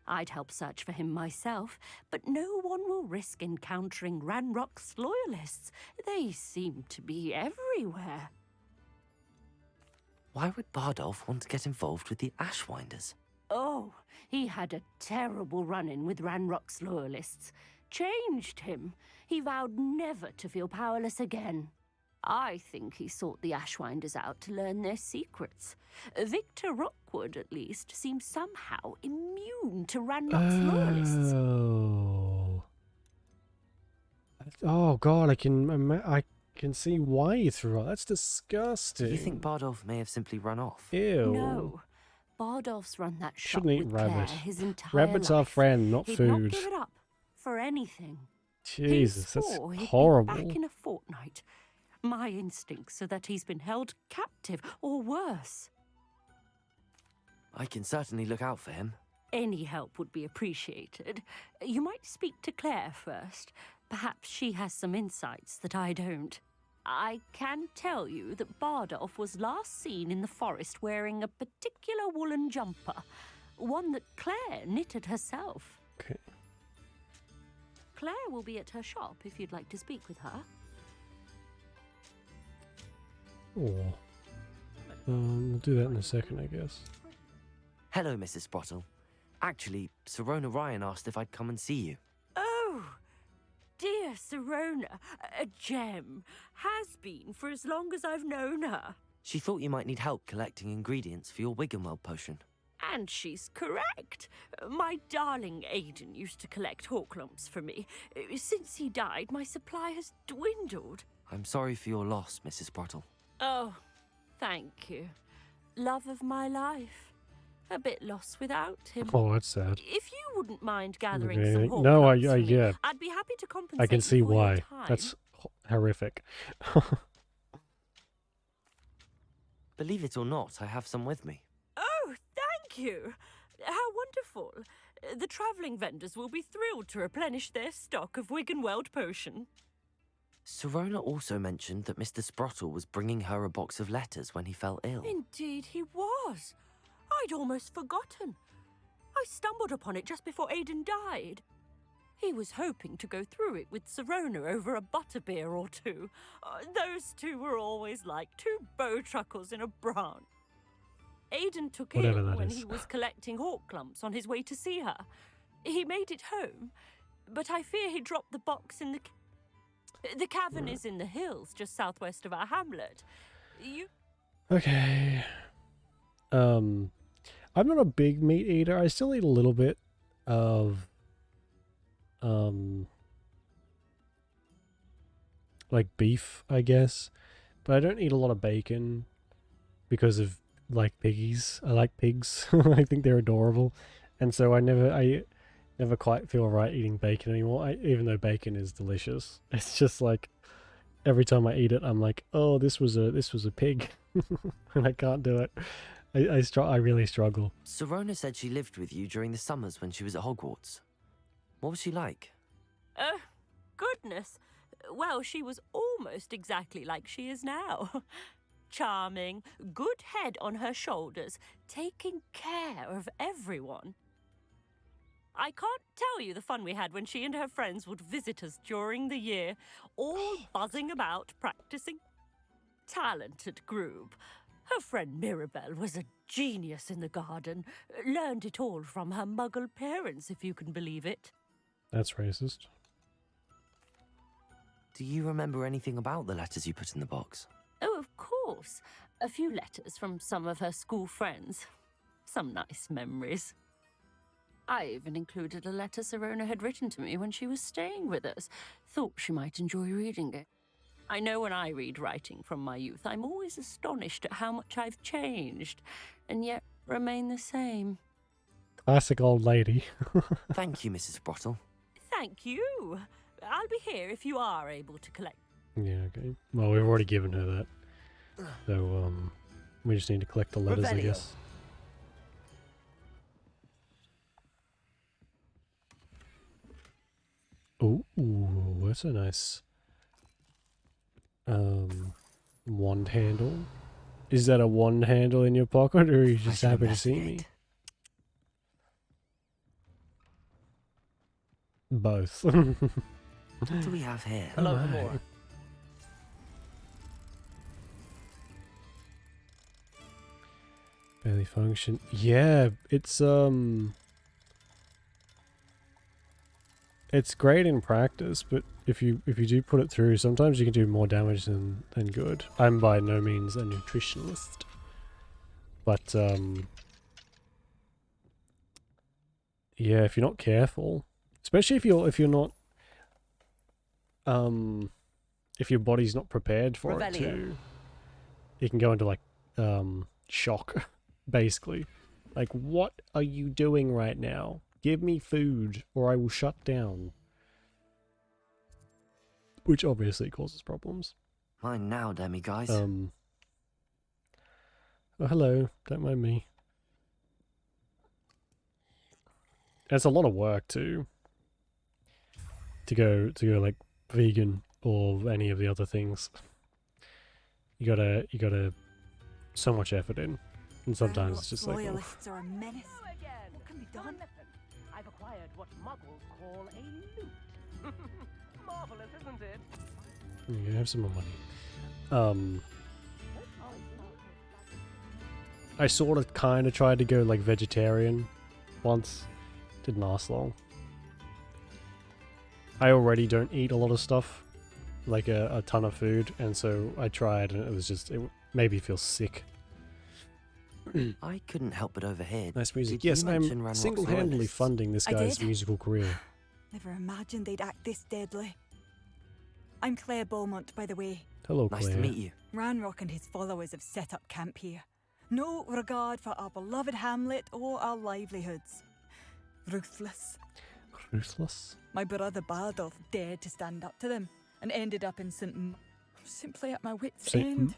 I'd help search for him myself, but no one will risk encountering Ranrock's loyalists. They seem to be everywhere. Why would Bardolph want to get involved with the Ashwinders? Oh, he had a terrible run-in with Ranrock's loyalists. Changed him. He vowed never to feel powerless again. I think he sought the Ashwinders out to learn their secrets. Victor Rookwood, at least, seems somehow immune to Ranrock's loyalists. Oh God, I can see why you threw up. That's disgusting. Do you think Bardolph may have simply run off? Ew. No. Bardolph's run that shop Shouldn't eat with rabbit. Claire his entire Rabbits life. are friend, not He'd food. not give it up for anything. Jesus, He that's swore he'd be horrible. back in a fortnight. My instincts are that he's been held captive, or worse. I can certainly look out for him. Any help would be appreciated. You might speak to Claire first. Perhaps she has some insights that I don't. I can tell you that Bardolph was last seen in the forest wearing a particular woolen jumper, one that Claire knitted herself. Okay. Claire will be at her shop if you'd like to speak with her. Oh. We'll do that in a second, I guess. Hello, Mrs. Sprottle. Actually, Sirona Ryan asked if I'd come and see you. Oh, dear Sirona, a gem. Has been for as long as I've known her. She thought you might need help collecting ingredients for your Wiggenweld potion. And she's correct. My darling Aiden used to collect hawk lumps for me. Since he died, my supply has dwindled. I'm sorry for your loss, Mrs. Sprottle. Oh, thank you. Love of my life. A bit lost without him. Oh, that's sad. If you wouldn't mind gathering Okay. some hawk No, lumps for me, yeah. I'd be happy to compensate I can you see for your why. time. That's horrific. Believe it or not, I have some with me. Oh, thank you. How wonderful. The travelling vendors will be thrilled to replenish their stock of Wiggenweld potion. Sirona also mentioned that Mr. Sprottle was bringing her a box of letters when he fell ill. Indeed he was. I'd almost forgotten. I stumbled upon it just before Aiden died. He was hoping to go through it with Sirona over a butterbeer or two. Those two were always like two bowtruckles in a branch. Aiden took Whatever ill that when is. he was collecting hawk lumps on his way to see her. He made it home, but I fear he dropped the box in the cavern is in the hills just southwest of our hamlet. Okay. I'm not a big meat eater. I still eat a little bit of like beef, I guess. But I don't eat a lot of bacon because of like piggies. I like pigs. I think they're adorable. And so I never quite feel right eating bacon anymore. Even though bacon is delicious. It's just like every time I eat it I'm like, "Oh, this was a pig." And I can't do it. I really struggle. Sirona said she lived with you during the summers when she was at Hogwarts. What was she like? Goodness. Well, she was almost exactly like she is now. Charming, good head on her shoulders, taking care of everyone. I can't tell you the fun we had when she and her friends would visit us during the year, all buzzing about, practicing. Talented group. Her friend Mirabelle was a genius in the garden. Learned it all from her muggle parents, if you can believe it. That's racist. Do you remember anything about the letters you put in the box? Oh, of course. A few letters from some of her school friends. Some nice memories. I even included a letter Sirona had written to me when she was staying with us. Thought she might enjoy reading it. I know when I read writing from my youth, I'm always astonished at how much I've changed, and yet remain the same. Classic old lady. Thank you, Mrs. Sprottle. Thank you. I'll be here if you are able to collect. Yeah, okay. Well, we've already given her that. So, we just need to collect the letters, I guess. Ooh, that's a nice wand handle. Is that a wand handle in your pocket, or are you just happy to see me? Both. What do we have here? Hello, Gamora. Barely function. Yeah, it's great in practice, but if you do put it through, sometimes you can do more damage than good. I'm by no means a nutritionalist, but yeah, if you're not careful, especially if you're not if your body's not prepared for it too, you can go into like shock, basically. Like, what are you doing right now? Give me food or I will shut down. Which obviously causes problems. Mine now, guys. Oh, hello. Don't mind me. It's a lot of work too. To go like vegan or any of the other things. You gotta so much effort in. And sometimes it's just like, Loyalists are a menace. What can be done? I've acquired what muggles call a loot. Marvelous, isn't it? you have some more money. I sort of kind of tried to go like vegetarian once. Didn't last long. I already don't eat a lot of stuff. like a ton of food, and so I tried, and it was just it made me feel sick. I couldn't help but overhear. Nice music. Did you Yes, mention I'm Ranrock's single-handedly loyalists? funding this I guy's did. musical career. Never imagined they'd act this deadly. I'm Claire Beaumont, by the way. Hello, Nice Claire. to meet you. Ranrock and his followers have set up camp here. No regard for our beloved hamlet or our livelihoods. Ruthless. Ruthless? My brother Bardolph dared to stand up to them and ended up in simply at my wit's end.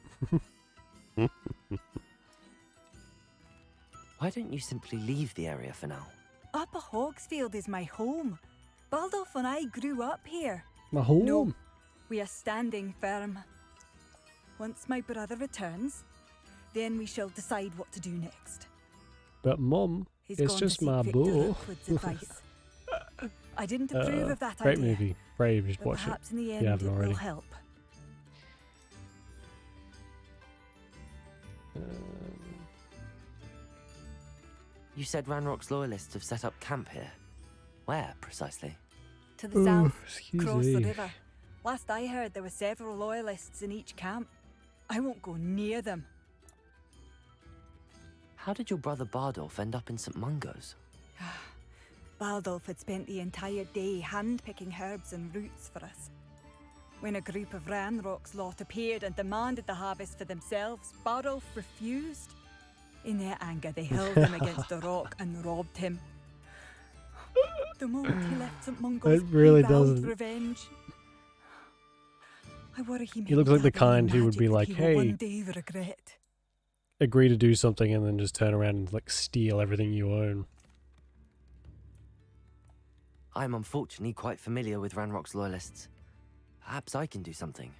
Why don't you simply leave the area for now? Upper Hogsfield is my home. Bardolph and I grew up here. My home? No, we are standing firm. Once my brother returns, then we shall decide what to do next. But Mum, He's it's gone just to seek my Victor boy. Rookwood's advice. I didn't approve of that Great idea. movie. Brave, just but watch it. perhaps in the if end you haven't it already. will help. You said Ranrock's loyalists have set up camp here. Where, precisely? To the south, excuse across me. the river. Last I heard, there were several loyalists in each camp. I won't go near them. How did your brother Bardolph end up in St. Mungo's? Bardolph had spent the entire day hand-picking herbs and roots for us. When a group of Ranrock's lot appeared and demanded the harvest for themselves, Bardolph refused. In their anger, they hurled him against a rock and robbed him. The moment he left St. Mungo's, It really he vowed doesn't. revenge. I worry he may He looks like the kind who would be like, he will one hey, day regret. agree to do something and then just turn around and like steal everything you own. I'm unfortunately quite familiar with Ranrock's loyalists. Perhaps I can do something.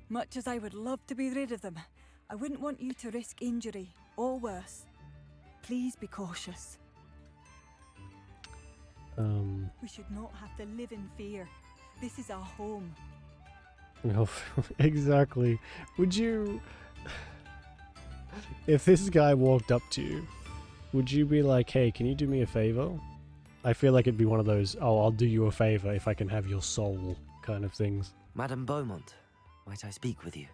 Much as I would love to be rid of them, I wouldn't want you to risk injury, or worse. Please be cautious. We should not have to live in fear. This is our home. Well, exactly. Would you... If this guy walked up to you, would you be like, hey, can you do me a favor? I feel like it'd be one of those, oh, I'll do you a favor if I can have your soul kind of things. Madame Beaumont, might I speak with you?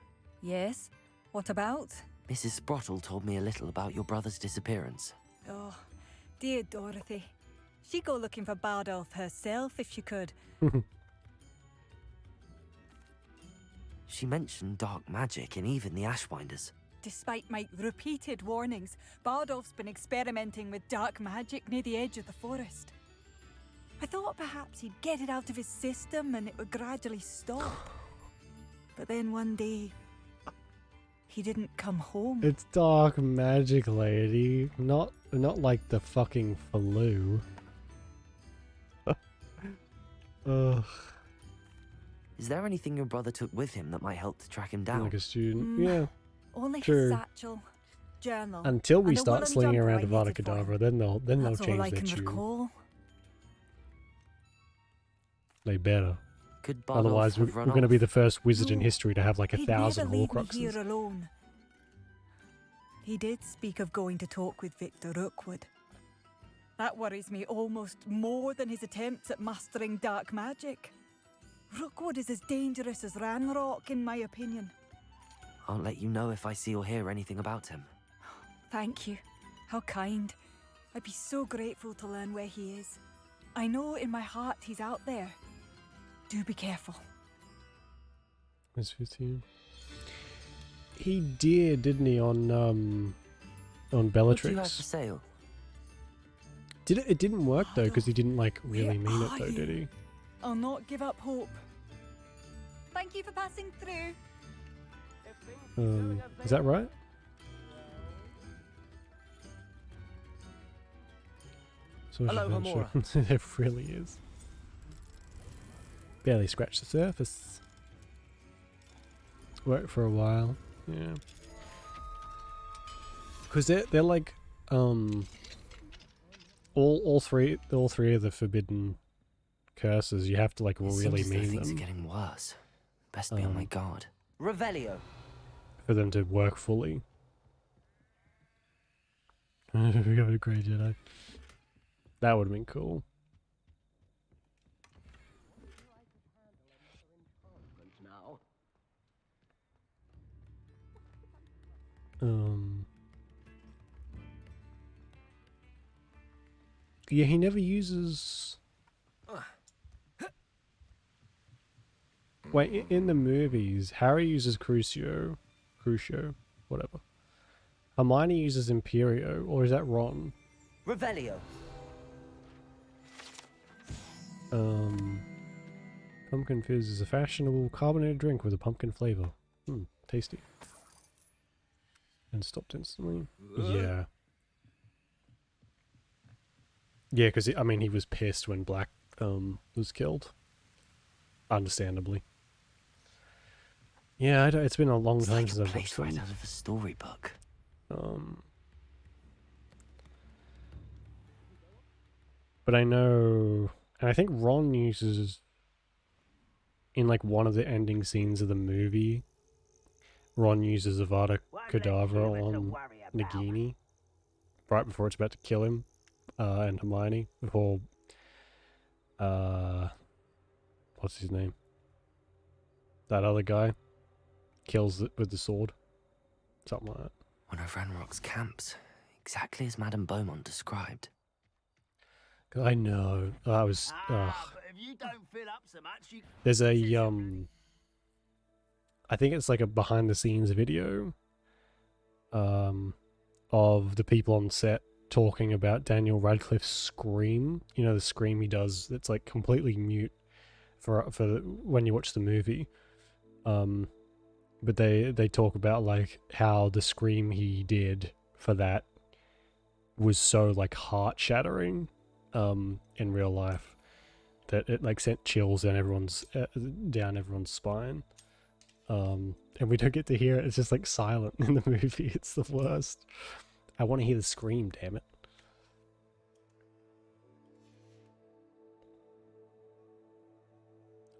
Yes? What about? Mrs. Sprottle told me a little about your brother's disappearance. Oh, dear Dorothy. She'd go looking for Bardolph herself if she could. She mentioned dark magic and even the Ashwinders. Despite my repeated warnings, Bardolph's been experimenting with dark magic near the edge of the forest. I thought perhaps he'd get it out of his system and it would gradually stop. But then one day, he didn't come home. It's dark magic, lady. Not like the fucking flu. Ugh. Is there anything your brother took with him that might help to track him down? Like a student. Yeah. Only True. his satchel, journal, Until we and a start woolen slinging jumper around I Avada knitted for him. Kedavra, then they'll That's all change I their can tune. recall. They better. Could Bardolph Otherwise, we're have run going to be off? the first wizard in No, history to have like He'd 1,000 never leave me Horcruxes. here alone. He did speak of going to talk with Victor Rookwood. That worries me almost more than his attempts at mastering dark magic. Rookwood is as dangerous as Ranrock, in my opinion. I'll let you know if I see or hear anything about him. Thank you. How kind. I'd be so grateful to learn where he is. I know in my heart he's out there. Do be careful. Where's 15? He did, didn't he, on What do you have Bellatrix? for sale? Did it? It didn't work though, because he didn't like really Where mean it are though, you? did he? I'll not give up hope. Thank you for passing through. Is that right? Social Aloha, adventure. It really is. Barely scratched the surface. Worked for a while, yeah. Because they're like all three of the forbidden curses. You have to like It really seems that mean things them are getting worse. Best be on my guard. Revelio. for them to work fully. We got a grey Jedi. That would have been cool. Yeah, he never uses... Wait, in the movies, Harry uses Crucio, whatever. Hermione uses Imperio, or is that Ron? Revelio. Pumpkin fizz is a fashionable carbonated drink with a pumpkin flavor. Tasty. And stopped instantly. Yeah. Yeah, because I mean, he was pissed when Black was killed. Understandably. Yeah, it's been a long time since I've watched them. Right out of a storybook. But I know, and I think Ron uses, in like one of the ending scenes of the movie, Ron uses Avada Kedavra on Nagini right before it's about to kill him, and Hermione, before, what's his name? That other guy kills it with the sword. Something like that. One of Ranrock's camps, exactly as Madame Beaumont described. I know. I was. But if you don't fill up so much, you... There's a I think it's like a behind the scenes video of the people on set talking about Daniel Radcliffe's scream. You know, the scream he does that's like completely mute for when you watch the movie. But they talk about like how the scream he did for that was so like heart shattering in real life that it like sent chills down everyone's spine. And we don't get to hear it. It's just like silent in the movie. It's the worst. I want to hear the scream, damn it.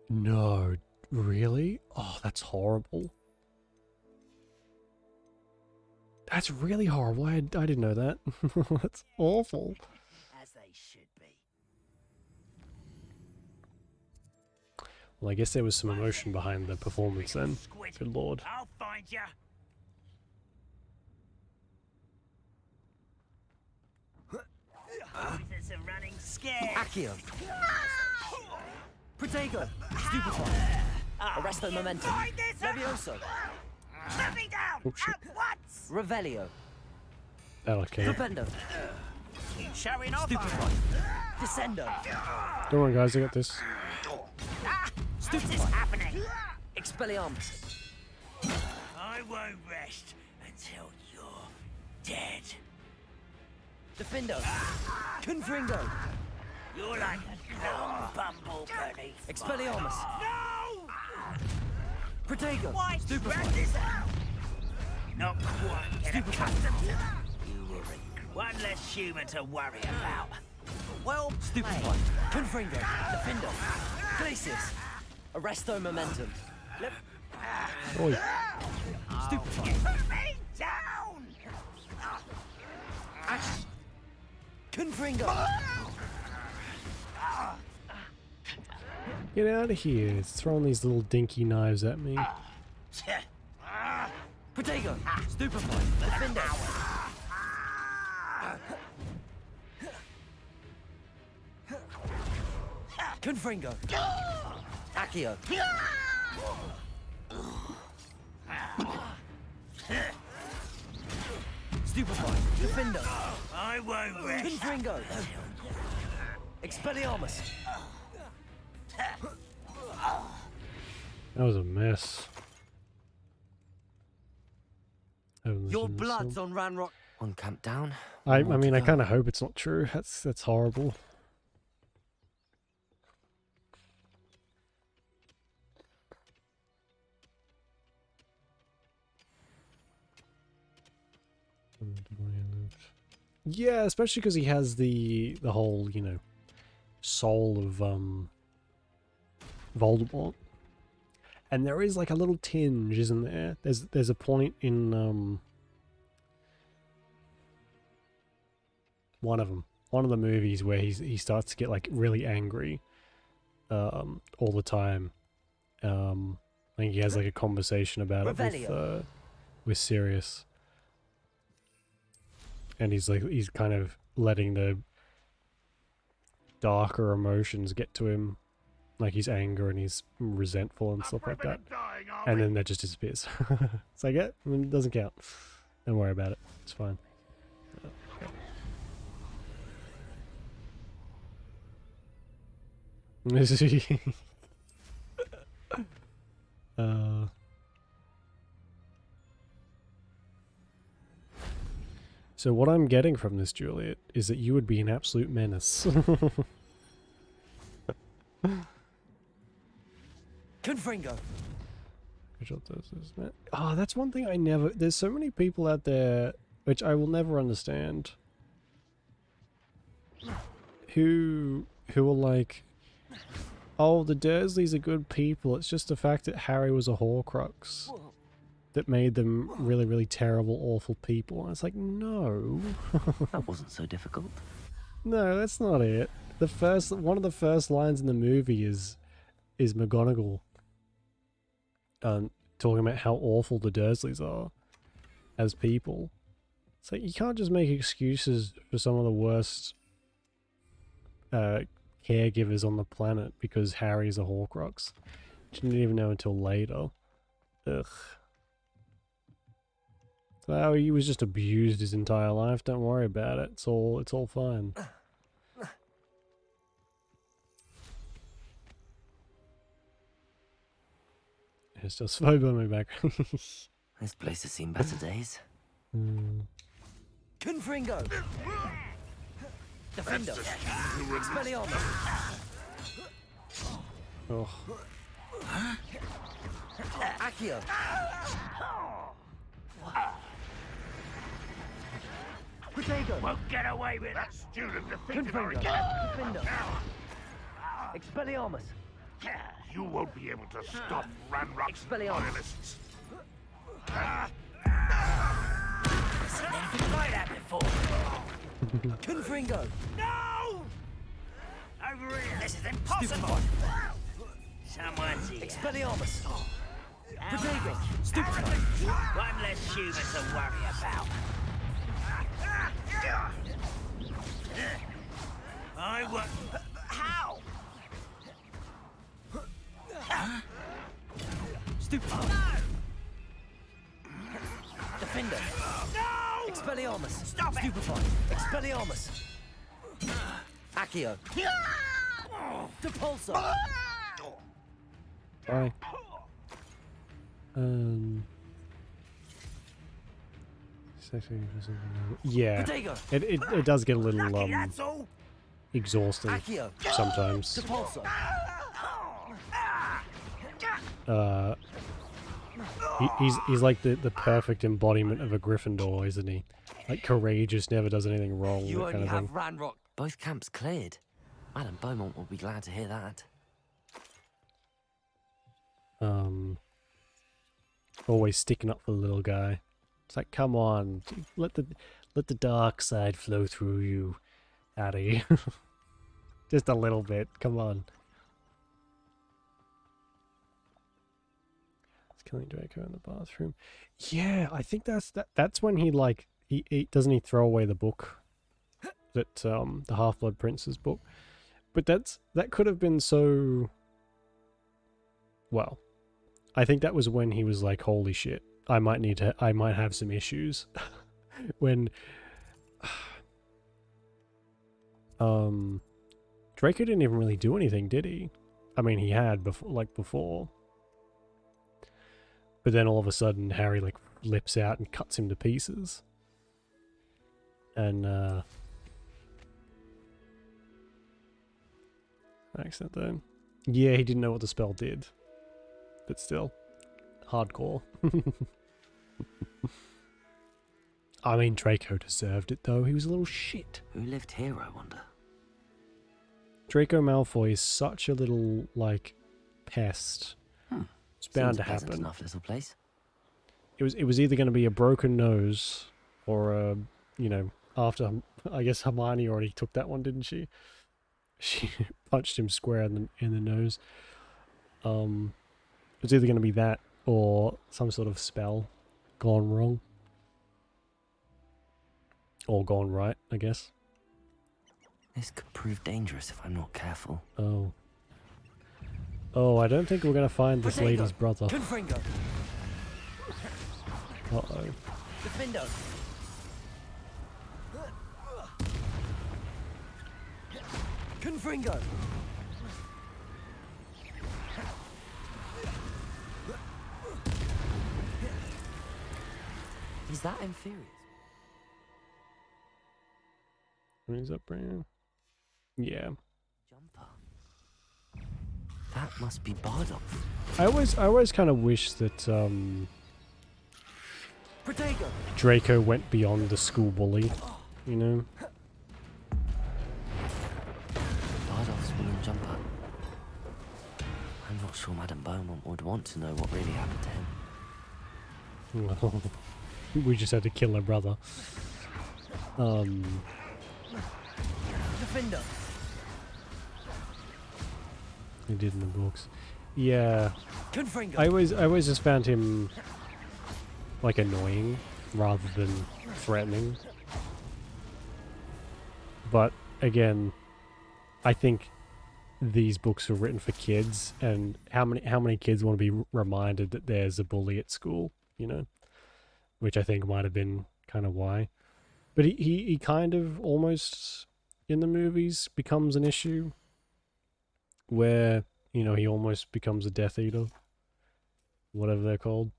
No, really? Oh, that's horrible. That's really horrible. I didn't know that. That's awful. As they should be. Well, I guess there was some emotion behind the performance then. Good lord. I'll find you. It's a running scare. Accio. Protego. Stupefy. Arresto Momentum. Levioso. Shut me down! Oh, shit. At once! Revelio. Okay. Flipendo. Keep showing off. Stupefy. Descendo. Don't worry, guys. I got this. What's this happening? Expelliarmus. I won't rest until you're dead. Defendo. Confringo. You're like a long bumble, Bernie. Expelliarmus. No! Protego. Why spread this out? Not quite. Get accustomed to that. You will regret. One less human to worry about. Well, Stupefy. Confringo. Defendo. Glacius. Arresto Momentum. Oi. Stupefy. put me down! Confringo. Get out of here. It's throwing these little dinky knives at me. Protego. Stupefy. Defendo. Confringo. Accio. Stupefy. Defendo. I won't rest. Confringo. Expelliarmus. That was a mess. Your blood's on Ranrock. One camp down. I mean, I kind of hope it's not true. That's horrible. Yeah, especially because he has the whole, you know, soul of Voldemort. And there is like a little tinge, isn't there? There's a point in one of the movies where he starts to get like really angry all the time. I think he has like a conversation about it with Sirius. And he's kind of letting the darker emotions get to him, like his anger and he's resentful and stuff like that, and then that just disappears. It's like, yeah, I mean, it doesn't count. Don't worry about it. It's fine. So what I'm getting from this, Juliet, is that you would be an absolute menace. Confringo. Oh, that's one thing I never... There's so many people out there, which I will never understand, who are like, oh, the Dursleys are good people. It's just the fact that Harry was a Horcrux that made them really, really terrible, awful people. And it's like, no. That wasn't so difficult. No, that's not it. One of the first lines in the movie is McGonagall talking about how awful the Dursleys are as people. It's like, you can't just make excuses for some of the worst caregivers on the planet because Harry's a Horcrux. Which you didn't even know until later. Ugh. So he was just abused his entire life. Don't worry about it. It's all fine. It's just Phoebe on my back. This place has seen better days. Confringo! Defender! Expelliarmus! Oh. Accio! Protego! Won't get away with that student defeated her Confringo! again. Defender! Expelliarmus! You won't be able to stop Ranrock's loyalists. Seen anything like that before? Confringo! No! Over here! This is impossible! Someone's here. Expelliarmus! Protego! Stupid! One less human to worry about. I work. How? Stupid! Defender! No! Expelliarmus! Stop it! Stupefy! Expelliarmus! Accio! Depulso! Bye. Yeah, Protego! it does get a little That's all. exhausting Accio! sometimes. Depulso! He's like the perfect embodiment of a Gryffindor, isn't he? Like, courageous, never does anything wrong. You that only kind of have thing. Ranrock. Both camps cleared. Madame Beaumont will be glad to hear that. Always sticking up for the little guy. It's like, come on, let the dark side flow through you, Harry. Just a little bit. Come on. It's killing Draco in the bathroom. Yeah, I think that's when he like he doesn't he throw away the book, that the Half-Blood Prince's book, but that could have been so. Well, I think that was when he was like, holy shit, I might have some issues. When Draco didn't even really do anything, did he? I mean, he had before. But then all of a sudden Harry like flips out and cuts him to pieces. And accent though. Yeah, he didn't know what the spell did. But still, hardcore. I mean, Draco deserved it, though. He was a little shit. Who lived here, I wonder? Draco Malfoy is such a little, like, pest. It's bound to happen. Enough little place. It was either going to be a broken nose, or a, you know, after, I guess Hermione already took that one, didn't she? She punched him square in the nose. It's either going to be that, or some sort of spell gone wrong. Or gone right, I guess. This could prove dangerous if I'm not careful. Oh. Oh, I don't think we're gonna find this Protego. lady's brother. Confringo. Uh-oh. Defendo. Confringo. Is that inferior? Is that brand? Yeah. Jumper. That must be Bardolph. I always kind of wish that Protego. Draco went beyond the school bully, you know? Bardolph's woolen jumper. I'm not sure Madame Beaumont would want to know what really happened to him. We just had to kill her brother. Defender. He did in the books. Yeah. Confringo. I always just found him like annoying rather than threatening. But again, I think these books were written for kids, and how many kids want to be reminded that there's a bully at school, you know? Which I think might have been kind of why. But he kind of almost in the movies becomes an issue where, you know, he almost becomes a Death Eater, whatever they're called.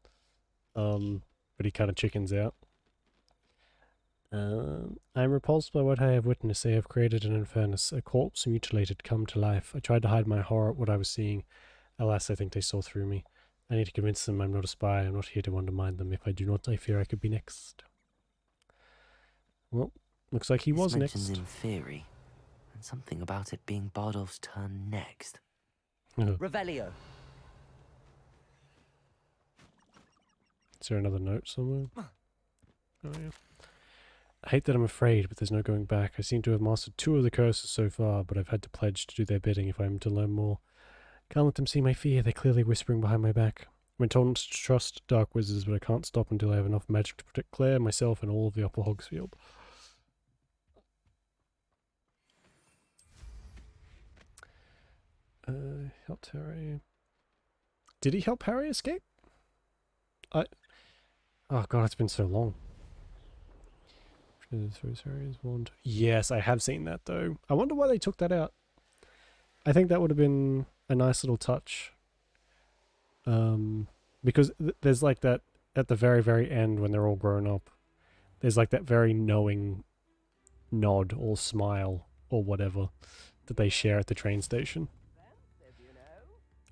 But he kind of chickens out. I'm repulsed by what I have witnessed. They have created an infernus, a corpse mutilated come to life. I tried to hide my horror at what I was seeing. Alas, I think they saw through me. I need to convince them I'm not a spy. I'm not here to undermine them. If I do not, I fear I could be next. Well, looks like he was next. Mentions in theory, and something about it being Bardolph's turn next. Revelio. Is there another note somewhere? Oh yeah. I hate that I'm afraid, but there's no going back. I seem to have mastered 2 of the curses so far, but I've had to pledge to do their bidding if I'm to learn more. Can't let them see my fear. They're clearly whispering behind my back. I've been told to trust dark wizards, but I can't stop until I have enough magic to protect Claire, myself, and all of the Upper Hogsfield. Helped Harry. Did he help Harry escape? Oh god, it's been so long. Yes, I have seen that though. I wonder why they took that out. I think that would have been a nice little touch. Because there's like that at the very, very end when they're all grown up. There's like that very knowing nod or smile or whatever that they share at the train station.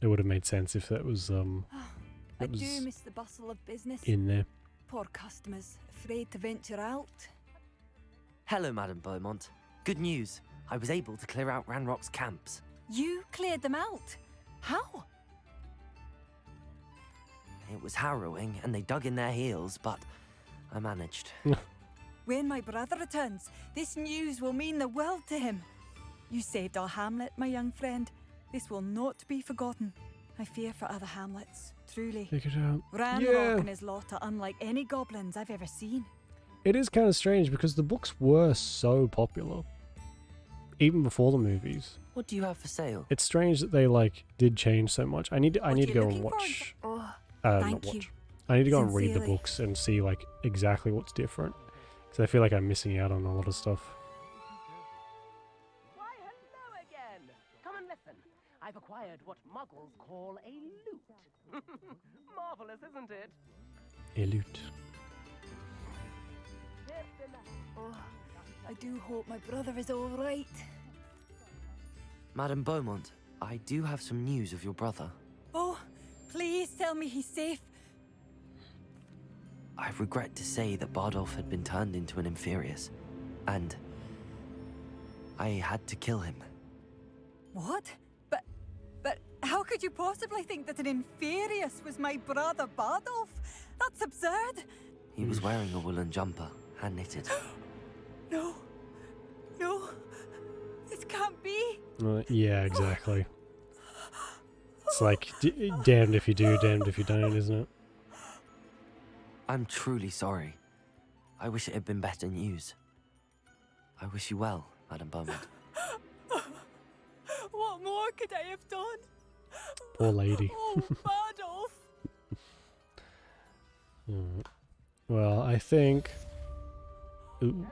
It would have made sense if that was I do miss the bustle of business. in there. Poor customers, afraid to venture out. Hello, Madame Beaumont. Good news. I was able to clear out Ranrock's camps. You cleared them out? How? It was harrowing, and they dug in their heels, but I managed. When my brother returns, this news will mean the world to him. You saved our hamlet, my young friend. This will not be forgotten. I fear for other hamlets, truly. Take it out. Ranrock and his lot are unlike any goblins I've ever seen. It is kind of strange because the books were so popular, even before the movies. What do you have for sale? It's strange that they like did change so much. I need to go and watch. Thank you. I need to go and read the Sincerely. books and see like exactly what's different, because I feel like I'm missing out on a lot of stuff. Why, hello again. Come and listen. I've acquired what muggles call a lute. Marvelous, isn't it? A lute. Oh, I do hope my brother is all right. Madame Beaumont, I do have some news of your brother. Oh, please tell me he's safe. I regret to say that Bardolph had been turned into an Inferius, and I had to kill him. What? But how could you possibly think that an Inferius was my brother Bardolph? That's absurd. He was wearing a woolen jumper, hand-knitted. No. No. This can't be. Yeah, exactly. It's like damned if you do, damned if you don't, isn't it? I'm truly sorry. I wish it had been better news. I wish you well, Madame Beaumont. What more could I have done? Poor lady. Oh, Bardolph! Alright. Well, I think... Ooh.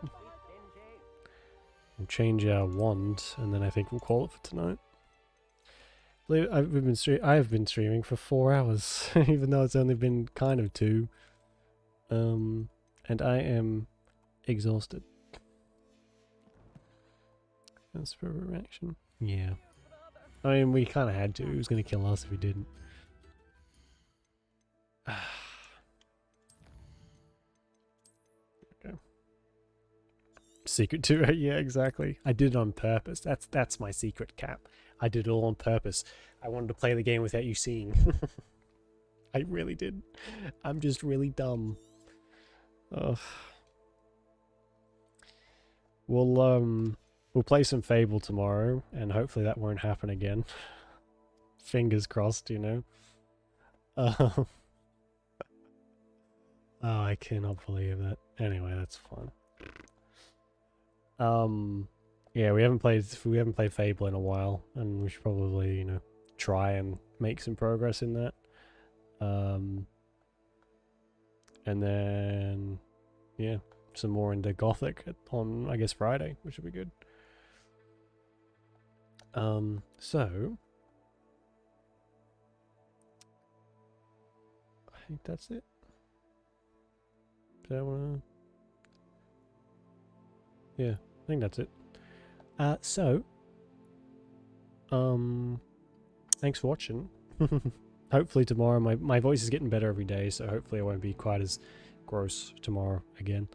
We'll change our wand, and then I think we'll call it for tonight. I have been streaming for 4 hours, even though it's only been kind of 2. And I am exhausted. That's for a reaction. Yeah. I mean, we kind of had to. He was going to kill us if he didn't. Okay. Secret 2, yeah, exactly. I did it on purpose. That's my secret, Cap. I did it all on purpose. I wanted to play the game without you seeing. I really did. I'm just really dumb. Ugh. We'll play some Fable tomorrow, and hopefully that won't happen again. Fingers crossed, you know. Oh, I cannot believe that. Anyway, that's fun. Yeah, we haven't played Fable in a while, and we should probably, you know, try and make some progress in that. And then, yeah, some more into Gothic on, I guess, Friday, which would be good. So I think that's it. Do I wanna... Yeah, I think that's it. Thanks for watching. Hopefully tomorrow, my voice is getting better every day, so hopefully I won't be quite as gross tomorrow again.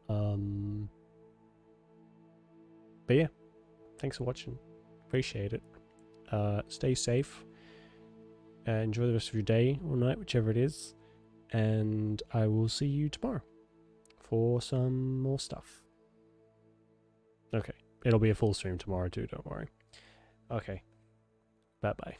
But yeah, thanks for watching. Appreciate it. Stay safe. Enjoy the rest of your day or night, whichever it is. And I will see you tomorrow for some more stuff. Okay. It'll be a full stream tomorrow too, don't worry. Okay. Bye-bye.